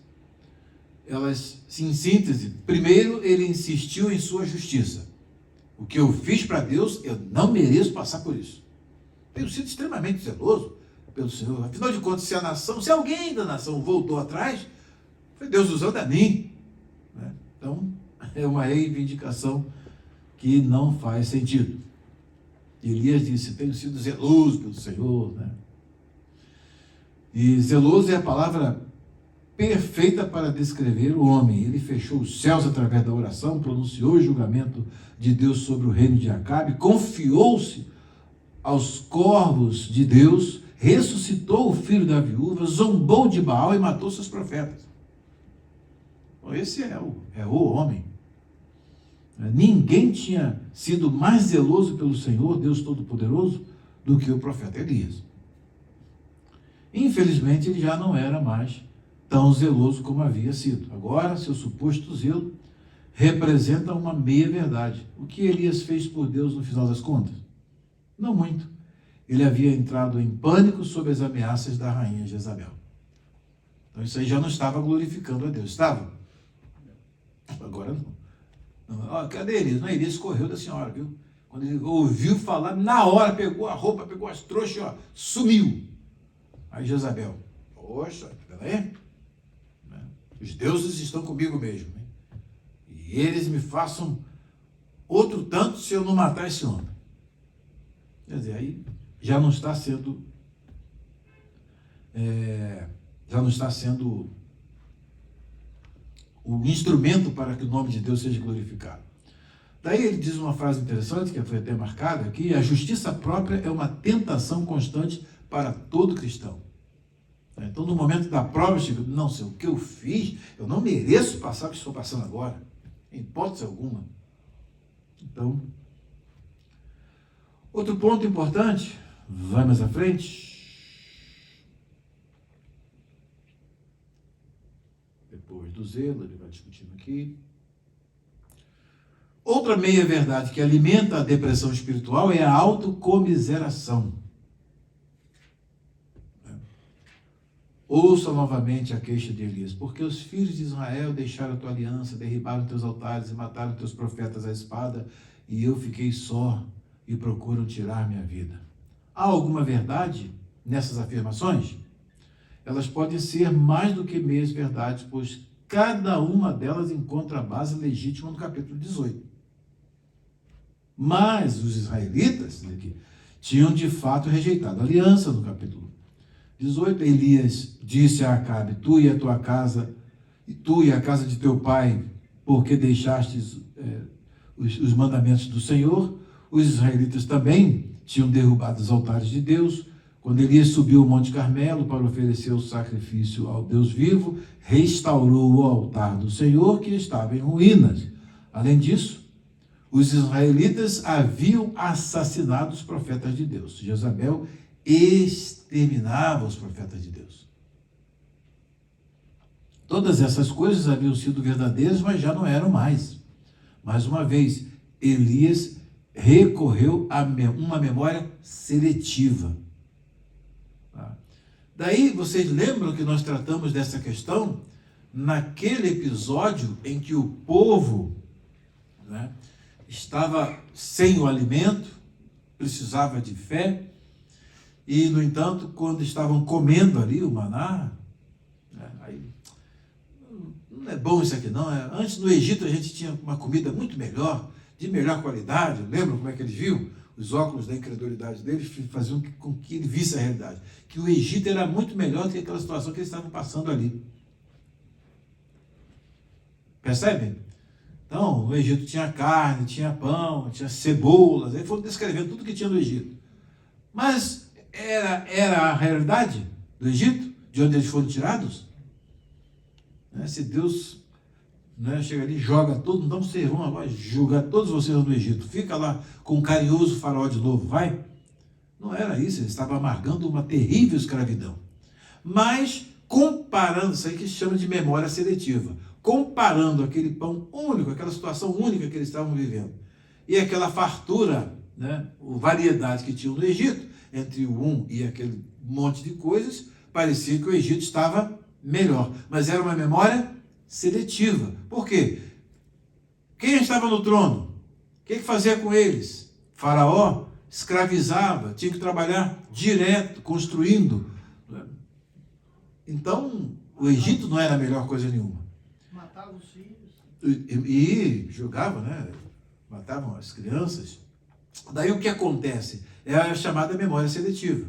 Speaker 1: elas, em síntese, primeiro ele insistiu em sua justiça. O que eu fiz para Deus, eu não mereço passar por isso. Tenho sido extremamente zeloso pelo Senhor. Afinal de contas, se alguém da nação voltou atrás, foi Deus usando a mim. Né? Então, é uma reivindicação que não faz sentido. Elias disse: tenho sido zeloso pelo Senhor, né? E zeloso é a palavra perfeita para descrever o homem. Ele fechou os céus através da oração, pronunciou o julgamento de Deus sobre o reino de Acabe, confiou-se aos corvos de Deus, ressuscitou o filho da viúva, zombou de Baal e matou seus profetas. Bom, esse é o homem. Ninguém tinha sido mais zeloso pelo Senhor, Deus Todo-Poderoso, do que o profeta Elias. Infelizmente, ele já não era mais tão zeloso como havia sido. Agora, seu suposto zelo representa uma meia-verdade. O que Elias fez por Deus no final das contas? Não muito. Ele havia entrado em pânico sob as ameaças da rainha Jezabel. Então isso aí já não estava glorificando a Deus. Estava? Agora não. Cadê Elias? Não, Elias correu da senhora, viu? Quando ele ouviu falar, na hora pegou a roupa, pegou as trouxas, sumiu. Aí Jezabel: poxa, peraí. Os deuses estão comigo mesmo. Hein? E eles me façam outro tanto se eu não matar esse homem. Quer dizer, aí já não está sendo o instrumento para que o nome de Deus seja glorificado. Daí ele diz uma frase interessante, que foi até marcada aqui: a justiça própria é uma tentação constante para todo cristão. Então, no momento da prova, eu digo: não sei o que eu fiz, eu não mereço passar o que estou passando agora, em hipótese alguma. Então, outro ponto importante, vai mais à frente. Depois do zelo, ele vai discutindo aqui. Outra meia-verdade que alimenta a depressão espiritual é a autocomiseração. Ouça novamente a queixa de Elias: porque os filhos de Israel deixaram a tua aliança, derribaram teus altares e mataram teus profetas à espada, e eu fiquei só e procuram tirar minha vida. Há alguma verdade nessas afirmações? Elas podem ser mais do que meias verdades, pois cada uma delas encontra a base legítima no capítulo 18. Mas os israelitas aqui tinham de fato rejeitado a aliança no capítulo 18. Elias disse a Acabe: tu e a tua casa, e tu e a casa de teu pai, porque deixastes os mandamentos do Senhor. Os israelitas também tinham derrubado os altares de Deus. Quando Elias subiu o Monte Carmelo para oferecer o sacrifício ao Deus vivo, restaurou o altar do Senhor, que estava em ruínas. Além disso, os israelitas haviam assassinado os profetas de Deus. Jezabel exterminava os profetas de Deus. Todas essas coisas haviam sido verdadeiras, mas já não eram mais. Mais uma vez, Elias recorreu a uma memória seletiva. Daí, vocês lembram que nós tratamos dessa questão naquele episódio em que o povo, né, estava sem o alimento, precisava de fé, e, no entanto, quando estavam comendo ali o maná, né, aí, não é bom isso aqui não. Antes, no Egito, a gente tinha uma comida muito melhor, de melhor qualidade. Lembram como é que eles viam? Os óculos da incredulidade deles faziam com que ele visse a realidade. Que o Egito era muito melhor do que aquela situação que eles estavam passando ali. Percebem? Então, no Egito tinha carne, tinha pão, tinha cebolas. Aí foram descrevendo tudo que tinha no Egito. Mas era a realidade do Egito, de onde eles foram tirados? Se Deus, chega ali, joga todos, então vocês vão agora julgar todos vocês no Egito, fica lá com um carinhoso faraó de novo, vai? Não era isso, ele estava amargando uma terrível escravidão. Mas, comparando, isso aí que se chama de memória seletiva, comparando aquele pão único, aquela situação única que eles estavam vivendo, e aquela fartura, variedade que tinham no Egito, entre o e aquele monte de coisas, parecia que o Egito estava melhor, mas era uma memória seletiva. Por quê? Quem estava no trono? O que fazia com eles? Faraó escravizava, tinha que trabalhar direto, construindo. Então, o Egito não era a melhor coisa nenhuma.
Speaker 2: Matava os filhos.
Speaker 1: E jogava, matavam as crianças. Daí o que acontece? É a chamada memória seletiva.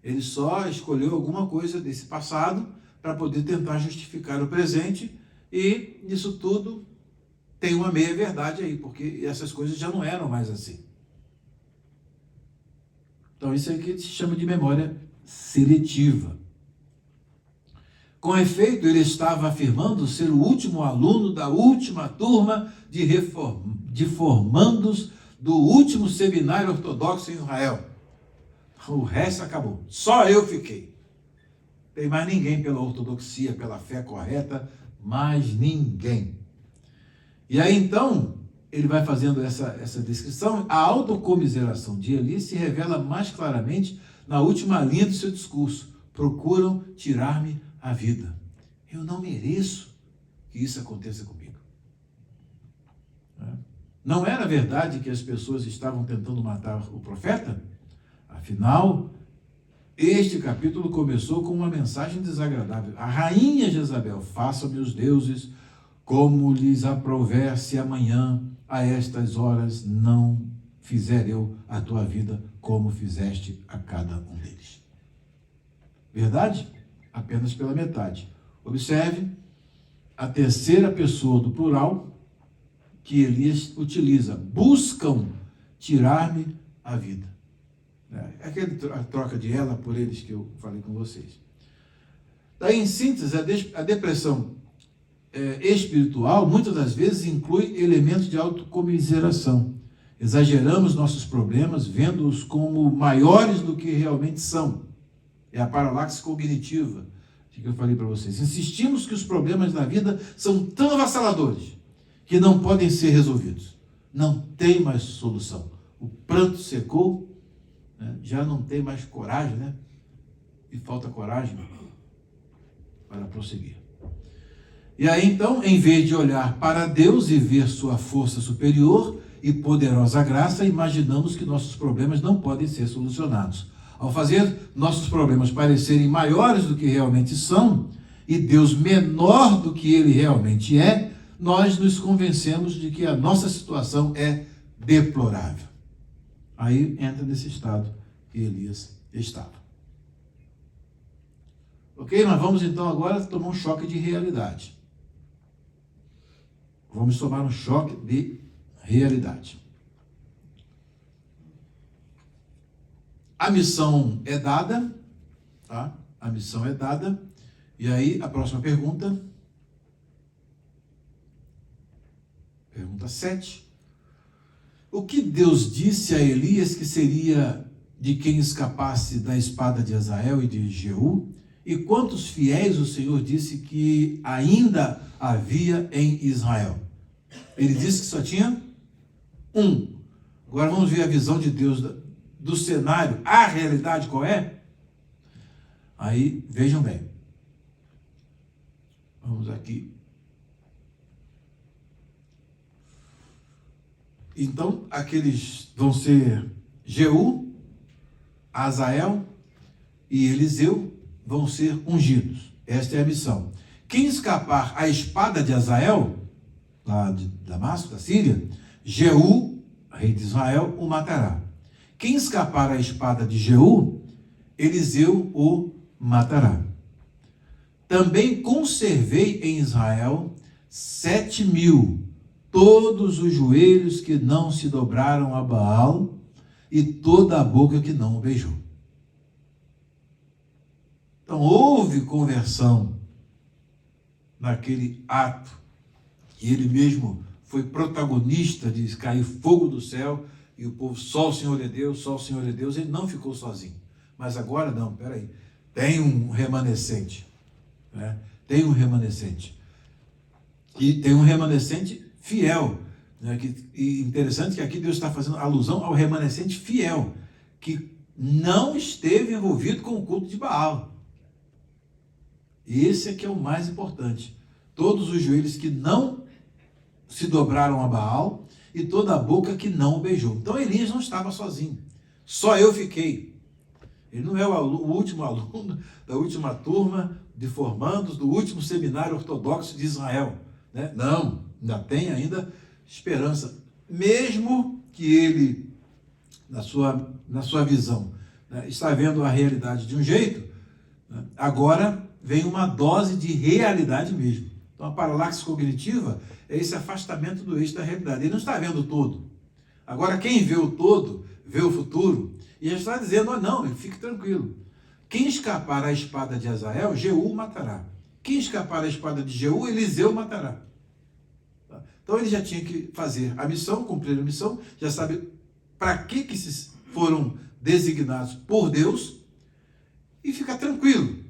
Speaker 1: Ele só escolheu alguma coisa desse passado para poder tentar justificar o presente, e nisso tudo tem uma meia-verdade aí, porque essas coisas já não eram mais assim. Então isso aqui se chama de memória seletiva. Com efeito, ele estava afirmando ser o último aluno da última turma de formandos do último seminário ortodoxo em Israel. O resto acabou. Só eu fiquei. Tem mais ninguém pela ortodoxia, pela fé correta, mais ninguém. E aí então, ele vai fazendo essa descrição. A autocomiseração de Elias se revela mais claramente na última linha do seu discurso. Procuram tirar-me a vida. Eu não mereço que isso aconteça comigo. Não era verdade que as pessoas estavam tentando matar o profeta? Afinal, este capítulo começou com uma mensagem desagradável. A rainha Jezabel: façam-me os deuses como lhes aprouver, se amanhã, a estas horas, não fizer eu a tua vida como fizeste a cada um deles. Verdade? Apenas pela metade. Observe a terceira pessoa do plural que Elias utiliza. Buscam tirar-me a vida. É aquela troca de ela por eles que eu falei com vocês. Daí, em síntese, a depressão espiritual muitas das vezes inclui elementos de autocomiseração. Exageramos nossos problemas, vendo-os como maiores do que realmente são. É a paralaxe cognitiva que eu falei para vocês. Insistimos que os problemas da vida são tão avassaladores que não podem ser resolvidos. Não tem mais solução. O pranto secou, né? Já não tem mais coragem, né? E falta coragem para prosseguir. E aí então, em vez de olhar para Deus e ver sua força superior e poderosa graça, imaginamos que nossos problemas não podem ser solucionados. Ao fazer nossos problemas parecerem maiores do que realmente são, e Deus menor do que ele realmente é, nós nos convencemos de que a nossa situação é deplorável. Aí entra nesse estado que Elias estava. Ok? Nós vamos então agora tomar um choque de realidade. Vamos tomar um choque de realidade. A missão é dada, tá? A missão é dada. E aí, a próxima pergunta. Pergunta 7. O que Deus disse a Elias que seria de quem escapasse da espada de Hazael e de Jeú? E quantos fiéis o Senhor disse que ainda havia em Israel? Ele disse que só tinha um. Agora vamos ver a visão de Deus do cenário. A realidade qual é? Aí, vejam bem. Vamos aqui. Então, aqueles vão ser Jeú, Hazael e Eliseu vão ser ungidos. Esta é a missão. Quem escapar à espada de Hazael, lá de Damasco, da Síria, Jeú, rei de Israel, o matará. Quem escapar à espada de Jeú, Eliseu o matará. Também conservei em Israel 7.000, todos os joelhos que não se dobraram a Baal e toda a boca que não o beijou. Então houve conversão naquele ato, que ele mesmo foi protagonista de cair fogo do céu, e o povo, só o Senhor é Deus, só o Senhor é Deus. Ele não ficou sozinho. Mas agora não, peraí, tem um remanescente, né? Tem um remanescente. E tem um remanescente fiel, né? E interessante que aqui Deus está fazendo alusão ao remanescente fiel, que não esteve envolvido com o culto de Baal. Esse é que é o mais importante. Todos os joelhos que não se dobraram a Baal e toda a boca que não o beijou. Então Elias não estava sozinho. Só eu fiquei. Ele não é o último aluno da última turma de formandos do último seminário ortodoxo de Israel, né? Não, ainda tem esperança mesmo que ele, na sua visão, né, está vendo a realidade de um jeito, né, agora vem uma dose de realidade mesmo. Então a paralaxe cognitiva é esse afastamento do eixo da realidade. Ele não está vendo o todo. Agora quem vê o todo, vê o futuro, e já está dizendo, não, fique tranquilo. Quem escapar à espada de Azael, Jeú matará. Quem escapar à espada de Jeú, Eliseu matará. Então ele já tinha que fazer a missão, cumprir a missão, já sabe para que foram designados por Deus, e fica tranquilo.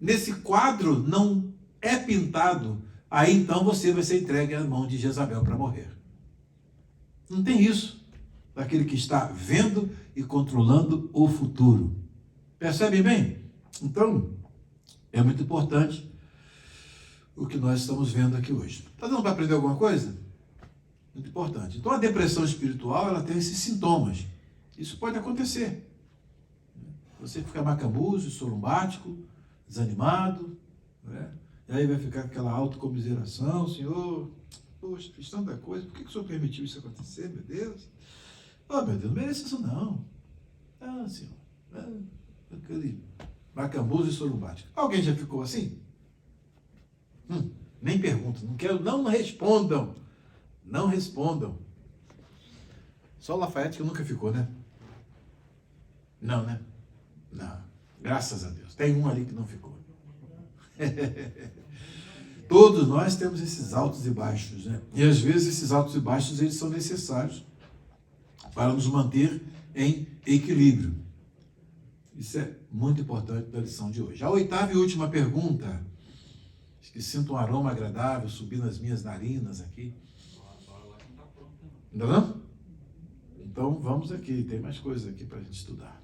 Speaker 1: Nesse quadro não é pintado, aí então você vai ser entregue à mão de Jezabel para morrer. Não tem isso daquele que está vendo e controlando o futuro. Percebe bem? Então, é muito importante o que nós estamos vendo aqui hoje. Está dando para aprender alguma coisa? Muito importante. Então, a depressão espiritual, ela tem esses sintomas. Isso pode acontecer. Você fica macamuzo, sorumbático, desanimado, né? E aí vai ficar aquela autocomiseração, Senhor, poxa, fiz tanta coisa, por que o Senhor permitiu isso acontecer, meu Deus? Oh, meu Deus, não merece isso não. Ah, Senhor, aquele macamuzo e sorumbático. Alguém já ficou assim? Nem pergunto, não quero, não respondam. Não respondam. Só o Lafayette que nunca ficou, né? Não, né? Não. Graças a Deus. Tem um ali que não ficou. Todos nós temos esses altos e baixos, né? E às vezes esses altos e baixos eles são necessários para nos manter em equilíbrio. Isso é muito importante da lição de hoje. A oitava e última pergunta. Acho que sinto um aroma agradável subir nas minhas narinas aqui. Ainda não? Então vamos aqui, tem mais coisas aqui para a gente estudar.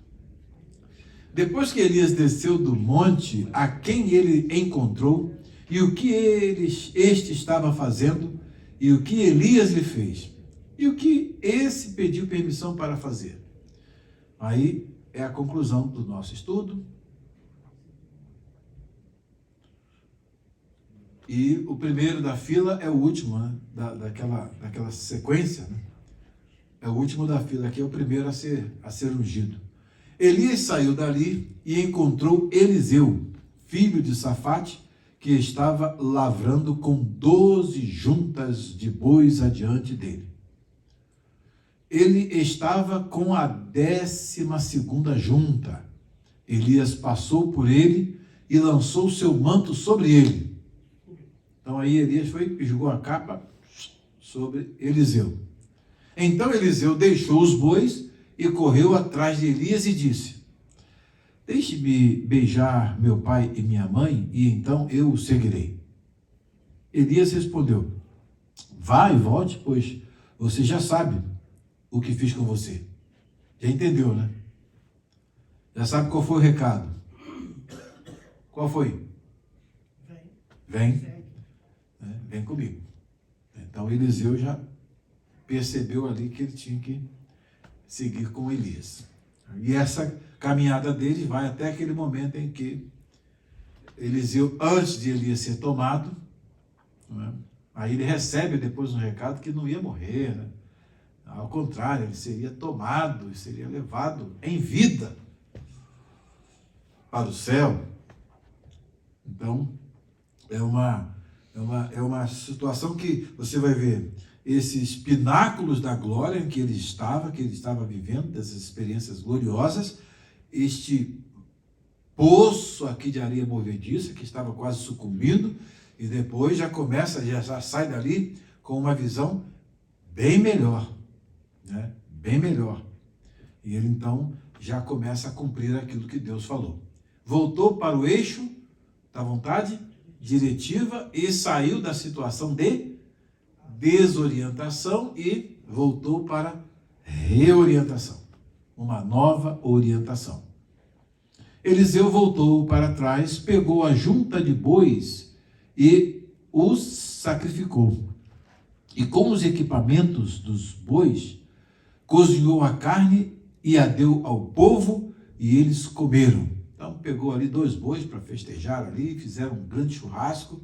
Speaker 1: Depois que Elias desceu do monte, a quem ele encontrou, e o que este estava fazendo, e o que Elias lhe fez, e o que esse pediu permissão para fazer. Aí é a conclusão do nosso estudo. E o primeiro da fila é o último, né? daquela sequência, né? É o último da fila, aqui é o primeiro a ser ungido. Elias saiu dali e encontrou Eliseu, filho de Safate, que estava lavrando com 12 juntas de bois adiante dele. Ele estava com a 12ª junta. Elias passou por ele e lançou seu manto sobre ele. Então aí Elias foi e jogou a capa sobre Eliseu. Então Eliseu deixou os bois e correu atrás de Elias e disse: deixe-me beijar meu pai e minha mãe, e então eu o seguirei. Elias respondeu: vá e volte, pois você já sabe o que fiz com você. Já entendeu, né? Já sabe qual foi o recado. Qual foi? Vem. Vem comigo. Então Eliseu já percebeu ali que ele tinha que seguir com Elias. E essa caminhada dele vai até aquele momento em que Eliseu, antes de Elias ser tomado, né, aí ele recebe depois um recado que não ia morrer, né? Ao contrário, ele seria tomado, seria levado em vida para o céu. Então, é uma situação que você vai ver esses pináculos da glória em que ele estava vivendo, dessas experiências gloriosas, este poço aqui de areia movediça, que estava quase sucumbindo, e depois já sai dali com uma visão bem melhor, né? Bem melhor. E ele então já começa a cumprir aquilo que Deus falou. Voltou para o eixo da vontade diretiva e saiu da situação de desorientação e voltou para reorientação, uma nova orientação. Eliseu voltou para trás, pegou a junta de bois e os sacrificou. E com os equipamentos dos bois, cozinhou a carne e a deu ao povo e eles comeram. Então pegou ali 2 bois para festejar ali, fizeram um grande churrasco.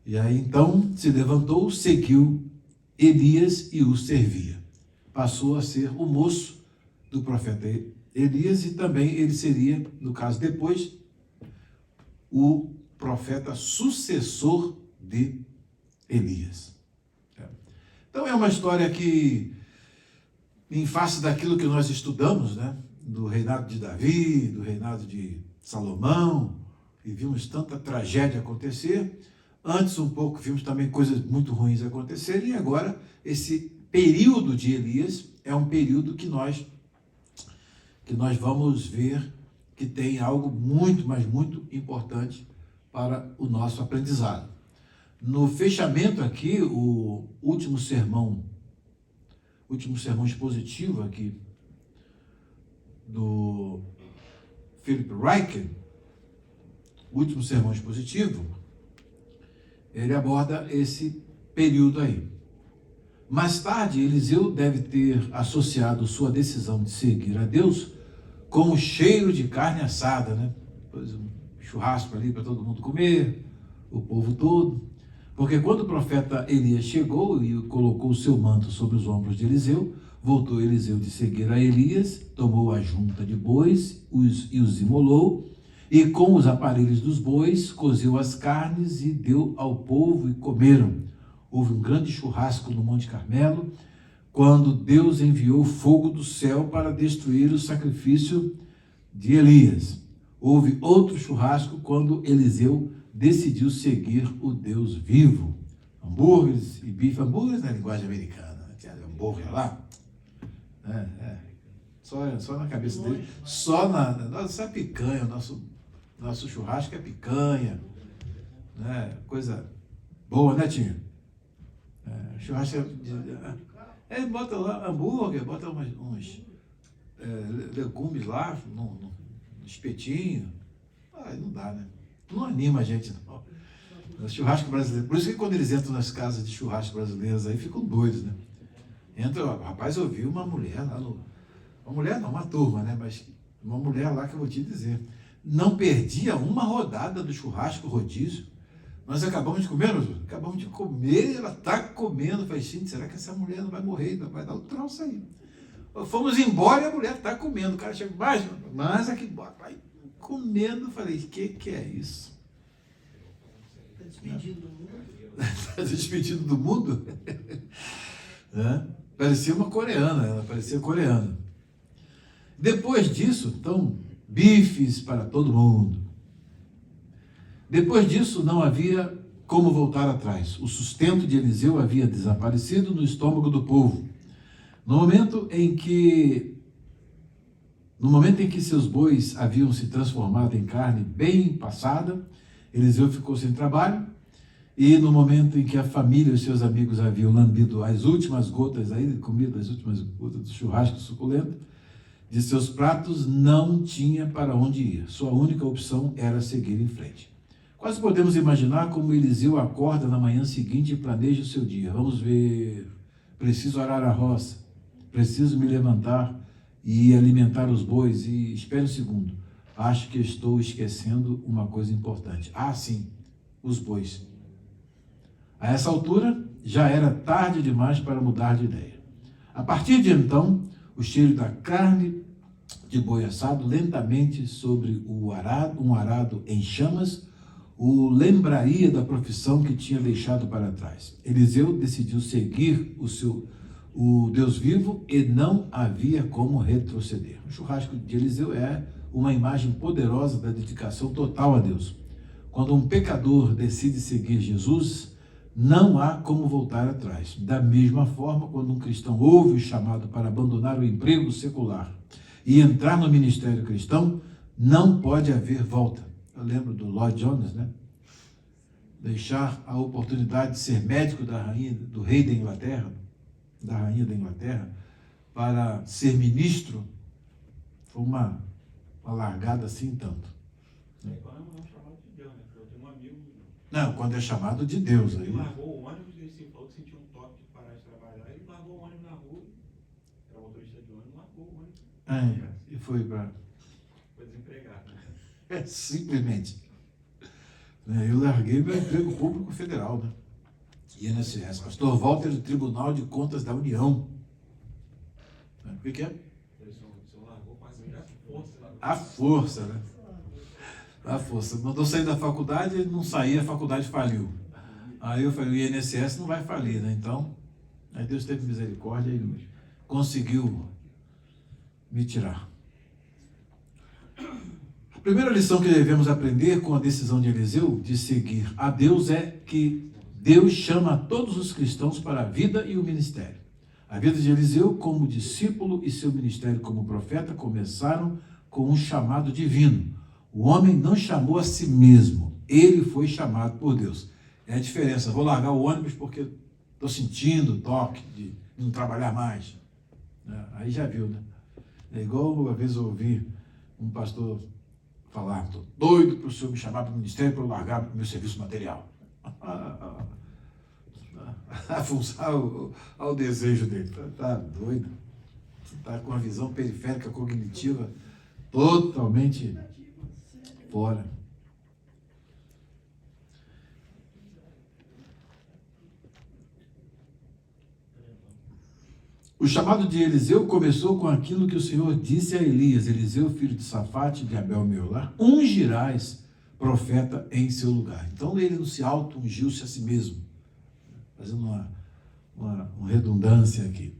Speaker 1: E aí então se levantou, seguiu Elias e o servia. Passou a ser o moço do profeta Elias e também ele seria, no caso depois, o profeta sucessor de Elias. Então é uma história que, em face daquilo que nós estudamos, né, do reinado de Davi, do reinado de Salomão, e vimos tanta tragédia acontecer, antes um pouco vimos também coisas muito ruins acontecerem, e agora esse período de Elias é um período que nós vamos ver que tem algo muito, mas muito importante para o nosso aprendizado. No fechamento aqui, o último sermão expositivo aqui do Philip Ryken, o último sermão expositivo, ele aborda esse período aí. Mais tarde, Eliseu deve ter associado sua decisão de seguir a Deus com o cheiro de carne assada, né? Depois um churrasco ali para todo mundo comer, o povo todo. Porque quando o profeta Elias chegou e colocou o seu manto sobre os ombros de Eliseu, voltou Eliseu de seguir a Elias, tomou a junta de bois e os imolou, e com os aparelhos dos bois cozeu as carnes e deu ao povo e comeram. Houve um grande churrasco no Monte Carmelo, quando Deus enviou fogo do céu para destruir o sacrifício de Elias. Houve outro churrasco quando Eliseu decidiu seguir o Deus vivo. Hambúrgueres e bife, hambúrgueres na linguagem americana, né? Tinha hambúrguer lá. Só na cabeça dele, nossa picanha, nosso churrasco é picanha, né? Coisa boa, né, Tinho? Churrasco bota lá hambúrguer, bota uns legumes lá no espetinho. Não dá, né? Não anima a gente, não. O churrasco brasileiro. Por isso que quando eles entram nas casas de churrasco brasileiras aí, ficam doidos, né? Rapaz, eu vi uma mulher lá uma mulher não, uma turma, né? Mas uma mulher lá que eu vou te dizer. Não perdia uma rodada do churrasco rodízio. Nós acabamos de comer, ela está comendo. Falei, gente, será que essa mulher não vai morrer? Não vai dar o troço aí. Fomos embora e a mulher está comendo. O cara chega mais aqui, vai comendo. Falei, que é isso?
Speaker 2: Está despedindo do mundo?
Speaker 1: Está despedindo do mundo? Parecia uma coreana, ela parecia coreana. Depois disso, então, bifes para todo mundo. Depois disso, não havia como voltar atrás. O sustento de Eliseu havia desaparecido no estômago do povo. No momento em que seus bois haviam se transformado em carne bem passada, Eliseu ficou sem trabalho, e no momento em que a família e os seus amigos haviam lambido as últimas gotas comido as últimas gotas do churrasco suculento de seus pratos, não tinha para onde ir. Sua única opção era seguir em frente. Quase podemos imaginar como Eliseu acorda na manhã seguinte e planeja o seu dia. Vamos ver, preciso arar a roça, preciso me levantar e alimentar os bois. E espere um segundo, acho que estou esquecendo uma coisa importante. Sim, os bois. A essa altura, já era tarde demais para mudar de ideia. A partir de então, o cheiro da carne de boi assado lentamente sobre um arado em chamas o lembraria da profissão que tinha deixado para trás. Eliseu decidiu seguir o Deus vivo e não havia como retroceder. O churrasco de Eliseu é uma imagem poderosa da dedicação total a Deus. Quando um pecador decide seguir Jesus, não há como voltar atrás. Da mesma forma, quando um cristão ouve o chamado para abandonar o emprego secular e entrar no ministério cristão, não pode haver volta. Eu lembro do Lloyd Jones, né? Deixar a oportunidade de ser médico do rei da Inglaterra, da rainha da Inglaterra, para ser ministro, foi uma largada assim tanto.
Speaker 3: Quando é um chamado de Deus, né? Eu tenho um amigo.
Speaker 1: Não, quando é chamado de Deus.
Speaker 3: Ele
Speaker 1: Aí
Speaker 3: largou o ônibus e ele falou que sentiu um toque de parar de trabalhar. Ele largou o ônibus na rua, era motorista de ônibus, largou o ônibus.
Speaker 1: E foi para...
Speaker 3: Foi desempregado, né?
Speaker 1: Simplesmente. Eu larguei meu emprego público federal, né? INSS. Pastor Walter, do Tribunal de Contas da União. O que é?
Speaker 3: Você largou quase a força.
Speaker 1: A força, né? A força. Mandou sair da faculdade, ele não saía, a faculdade faliu. Aí eu falei, o INSS não vai falir, né? Então, aí Deus teve misericórdia e conseguiu me tirar. A primeira lição que devemos aprender com a decisão de Eliseu de seguir a Deus é que Deus chama todos os cristãos para a vida e o ministério. A vida de Eliseu como discípulo e seu ministério como profeta começaram com um chamado divino. O homem não chamou a si mesmo, ele foi chamado por Deus. É a diferença, vou largar o ônibus porque estou sentindo o toque de não trabalhar mais. Aí já viu, né? É igual uma vez eu ouvi um pastor falar, estou doido para o senhor me chamar para o ministério para eu largar meu serviço material. A função ao desejo dele. Tá doido. Está com uma visão periférica cognitiva totalmente fora. O chamado de Eliseu começou com aquilo que o Senhor disse a Elias: Eliseu, filho de Safate, de Abel Meolar, ungirás profeta em seu lugar. Então ele não se auto-ungiu-se a si mesmo, fazendo uma redundância aqui.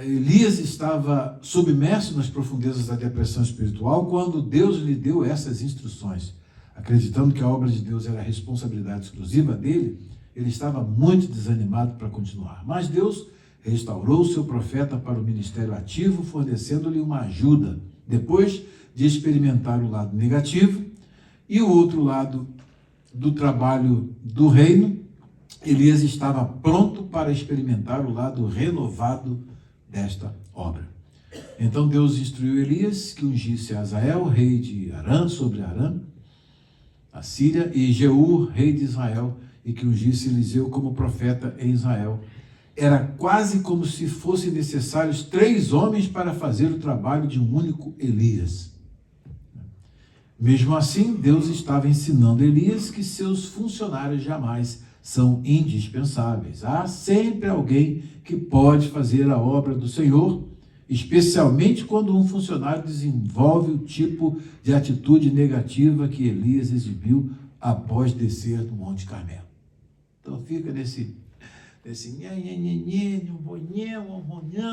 Speaker 1: Elias estava submerso nas profundezas da depressão espiritual quando Deus lhe deu essas instruções. Acreditando que a obra de Deus era a responsabilidade exclusiva dele, ele estava muito desanimado para continuar. Mas Deus restaurou seu profeta para o ministério ativo, fornecendo-lhe uma ajuda, depois de experimentar o lado negativo e o outro lado do trabalho do reino. Elias estava pronto para experimentar o lado renovado desta obra. Então Deus instruiu Elias que ungisse Azael, rei de Arã, sobre Arã, a Síria, e Jeú, rei de Israel, e que ungisse Eliseu como profeta em Israel. Era quase como se fossem necessários 3 homens para fazer o trabalho de um único Elias. Mesmo assim, Deus estava ensinando Elias que seus funcionários jamais são indispensáveis. Há sempre alguém que pode fazer a obra do Senhor, especialmente quando um funcionário desenvolve o tipo de atitude negativa que Elias exibiu após descer do Monte Carmelo. Então fica nesse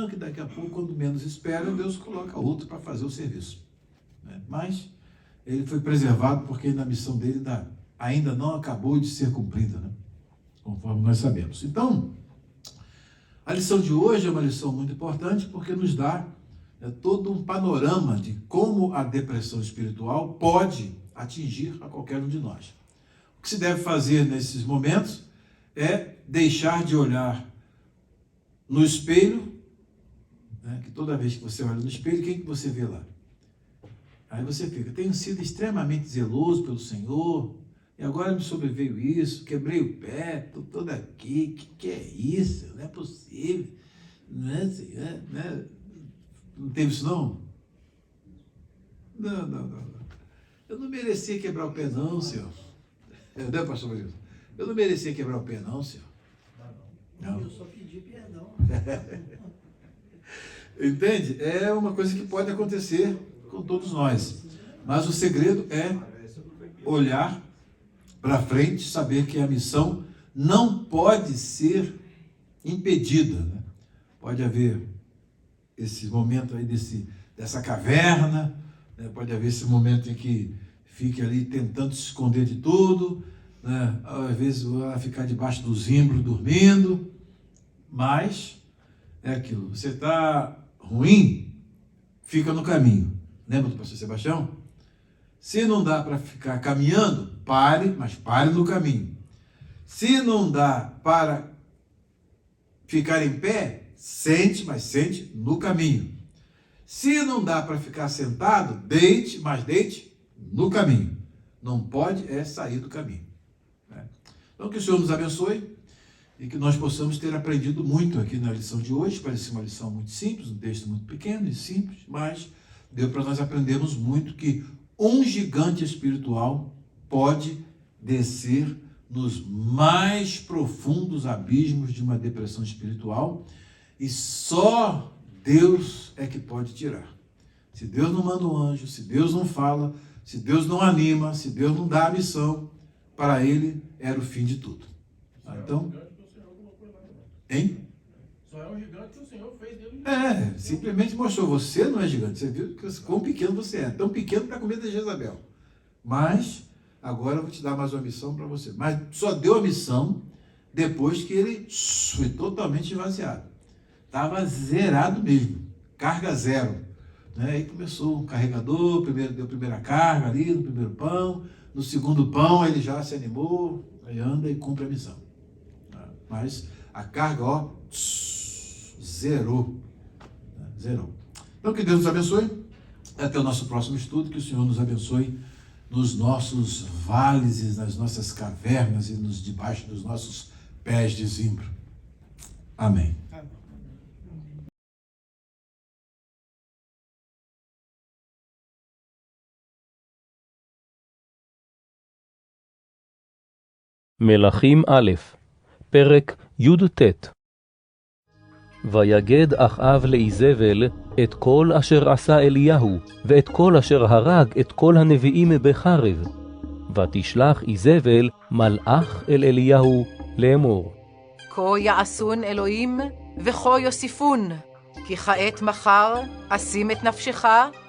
Speaker 1: que daqui a pouco, quando menos espera, Deus coloca outro para fazer o serviço. Mas ele foi preservado porque na missão dele ainda não acabou de ser cumprida, né? Conforme nós sabemos. Então, a lição de hoje é uma lição muito importante porque nos dá todo um panorama de como a depressão espiritual pode atingir a qualquer um de nós. O que se deve fazer nesses momentos é deixar de olhar no espelho, né, que toda vez que você olha no espelho, quem que você vê lá? Aí você fica, tenho sido extremamente zeloso pelo Senhor, e agora me sobreveio isso, quebrei o pé, estou todo aqui, que é isso? Não é possível, não teve isso não? Não. Eu não merecia quebrar o pé não, senhor. Não, pastor Maria? Eu não merecia quebrar o pé não, senhor.
Speaker 2: Não. Eu só pedi perdão.
Speaker 1: Entende? É uma coisa que pode acontecer com todos nós. Mas o segredo é olhar para frente, saber que a missão não pode ser impedida, né? Pode haver esse momento aí dessa caverna, né? Pode haver esse momento em que fique ali tentando se esconder de tudo, né? Às vezes vai ficar debaixo do zimbro dormindo, mas é aquilo, você está ruim, fica no caminho. Lembra do pastor Sebastião? Se não dá para ficar caminhando, pare, mas pare no caminho. Se não dá para ficar em pé, sente, mas sente no caminho. Se não dá para ficar sentado, deite, mas deite no caminho. Não pode sair do caminho. Né? Então que o Senhor nos abençoe e que nós possamos ter aprendido muito aqui na lição de hoje. Parece uma lição muito simples, um texto muito pequeno e simples, mas deu para nós aprendermos muito que um gigante espiritual pode descer nos mais profundos abismos de uma depressão espiritual e só Deus é que pode tirar. Se Deus não manda um anjo, se Deus não fala, se Deus não anima, se Deus não dá a missão, para ele era o fim de tudo. Então, hein?
Speaker 4: Só é um gigante que o Senhor fez dele.
Speaker 1: Simplesmente mostrou, você não é gigante, você viu quão pequeno você é, tão pequeno para comer de Jezabel. Mas, agora eu vou te dar mais uma missão para você. Mas só deu a missão depois que ele foi totalmente esvaziado. Estava zerado mesmo, carga zero. Aí começou o carregador, deu a primeira carga ali, no primeiro pão, no segundo pão ele já se animou, aí anda e cumpre a missão. Mas a carga, zerou. Zerou. Então que Deus nos abençoe, até o nosso próximo estudo, que o Senhor nos abençoe nos nossos vales e nas nossas cavernas e debaixo dos nossos pés de zimbro. Amém.
Speaker 5: מלכים א', פרק י"ט. ויגד אחאב לאיזבל את כל אשר עשה אליהו, ואת כל אשר הרג את כל הנביאים בחרב. ותשלח איזבל מלאך אל אליהו לאמור.
Speaker 6: כה יעשון אלוהים, וכה יוסיפון, כי כעת מחר אשים את נפשך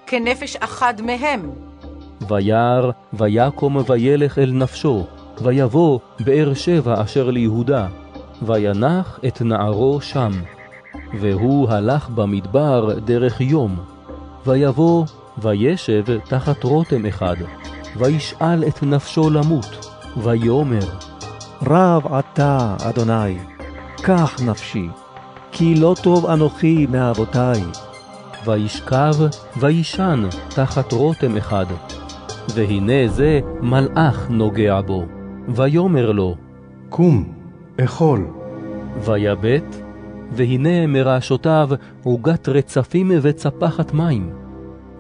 Speaker 6: כנפש אחד מהם.
Speaker 5: וירא ויקום וילך אל נפשו, ויבוא באר שבע אשר ליהודה, וינח את נערו שם. והוא הלך במדבר דרך יום, ויבוא וישב תחת רותם אחד, וישאל את נפשו למות, ויאמר,
Speaker 7: רב אתה, אדוני, קח נפשי, כי לא טוב אנוכי מאבותי.
Speaker 5: וישכב וישן תחת רותם אחד, והנה זה מלאך נוגע בו, ויאמר לו,
Speaker 7: קום, אכול.
Speaker 5: ויבט, והנה מרעשותיו עוגת רצפים וצפחת מים.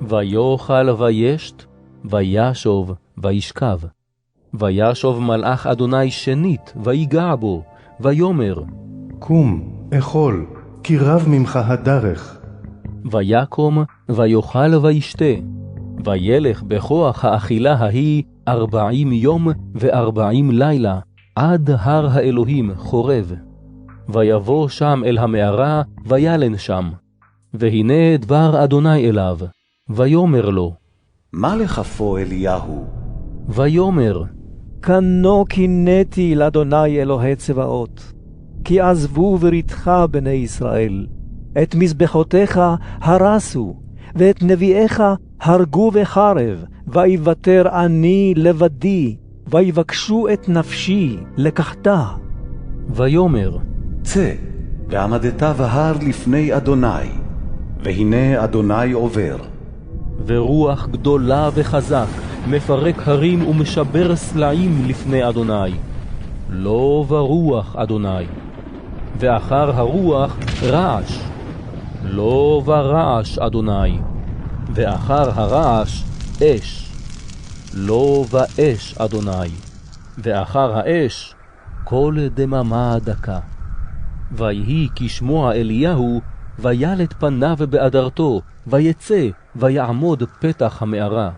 Speaker 5: ויאכל וישת, וישוב וישכב. וישוב מלאך אדוני שנית, ויגע בו, ויאמר,
Speaker 7: קום, אכול, כי רב ממך הדרך.
Speaker 5: ויקום, ויאכל וישתה. וילך בכוח האכילה ההיא 40 יום ו40 לילה, עד הר האלוהים חורב. ויבוא שם אל המערה, וילן שם. והנה דבר אדוני אליו, ויאמר לו,
Speaker 8: מה לכפו אליהו?
Speaker 5: ויאמר,
Speaker 7: כנו קינאתי לאדוני אלוהי צבאות, כי עזבו בריתך בני ישראל, את מזבחותיך הרסו, ואת נביאיך הרגו בחרב, ויוותר אני לבדי, ויבקשו את נפשי לקחתה.
Speaker 5: ויאמר,
Speaker 8: צא, ועמדת בהר לפני אדוני, והנה אדוני עובר.
Speaker 5: ורוח גדולה וחזק, מפרק הרים ומשבר סלעים לפני אדוני. לא ברוח אדוני. ואחר הרוח רעש. לא ברעש אדוני. ואחר הרעש אש. לא באש אדוני. ואחר האש כל דממה דקה. ויהי כשמוע אליהו, וילת פניו באדרתו, ויצא, ויעמוד פתח המערה.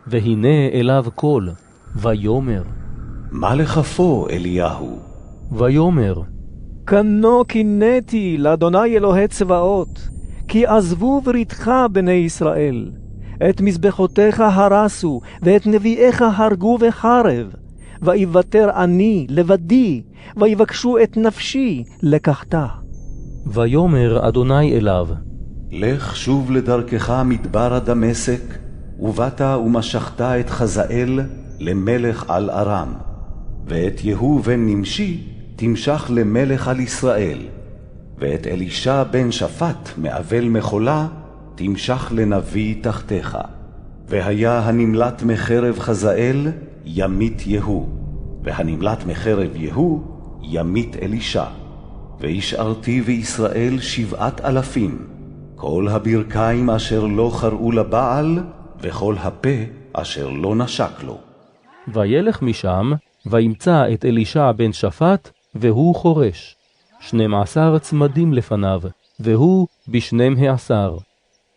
Speaker 5: והנה אליו קול, ויאמר,
Speaker 8: מה לכפו אליהו?
Speaker 5: ויאמר,
Speaker 7: כנו קינאתי לאדוני אלוהי צבאות, כי עזבו בריתך בני ישראל, את מזבחותיך הרסו, ואת נביאיך הרגו בחרב, ויוותר אני לבדי, ויבקשו את נפשי לקחתה.
Speaker 5: ויאמר אדוני אליו,
Speaker 8: לך שוב לדרכך מדבר דמשק, ובאת ומשכת את חזאל למלך על ארם, ואת יהוא בן נמשי תמשך למלך על ישראל, ואת אלישע בן שפט מאבל מחולה תמשך לנביא תחתיך. והיה הנמלט מחרב חזאל ימית יהוא, והנמלט מחרב יהוא ימית אלישע. והשארתי בישראל 7,000, כל הברכיים אשר לא חראו לבעל, וכל הפה אשר לא נשק לו.
Speaker 5: וילך משם, וימצא את אלישע בן שפט, והוא חורש. 12 צמדים לפניו, והוא ב12.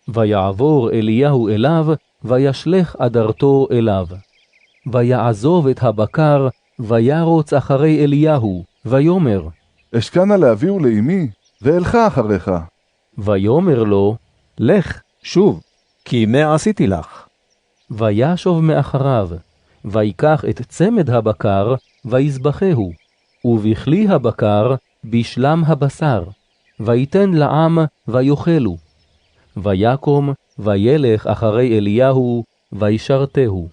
Speaker 5: ויעבור אליהו אליו, וישלך אדרתו אליו. ויעזוב את הבקר, וירוץ אחרי אליהו, ויאמר,
Speaker 9: אשכנה לאבי ולאמי, ואלך אחריך.
Speaker 5: ויאמר לו, לך,
Speaker 10: שוב, כי מה עשיתי לך?
Speaker 5: וישוב מאחריו, ויקח את צמד הבקר, ויזבחהו, ובכלי הבקר בשלם הבשר, ויתן לעם, ויאכלו. ויקום, וילך אחרי אליהו, וישרתהו.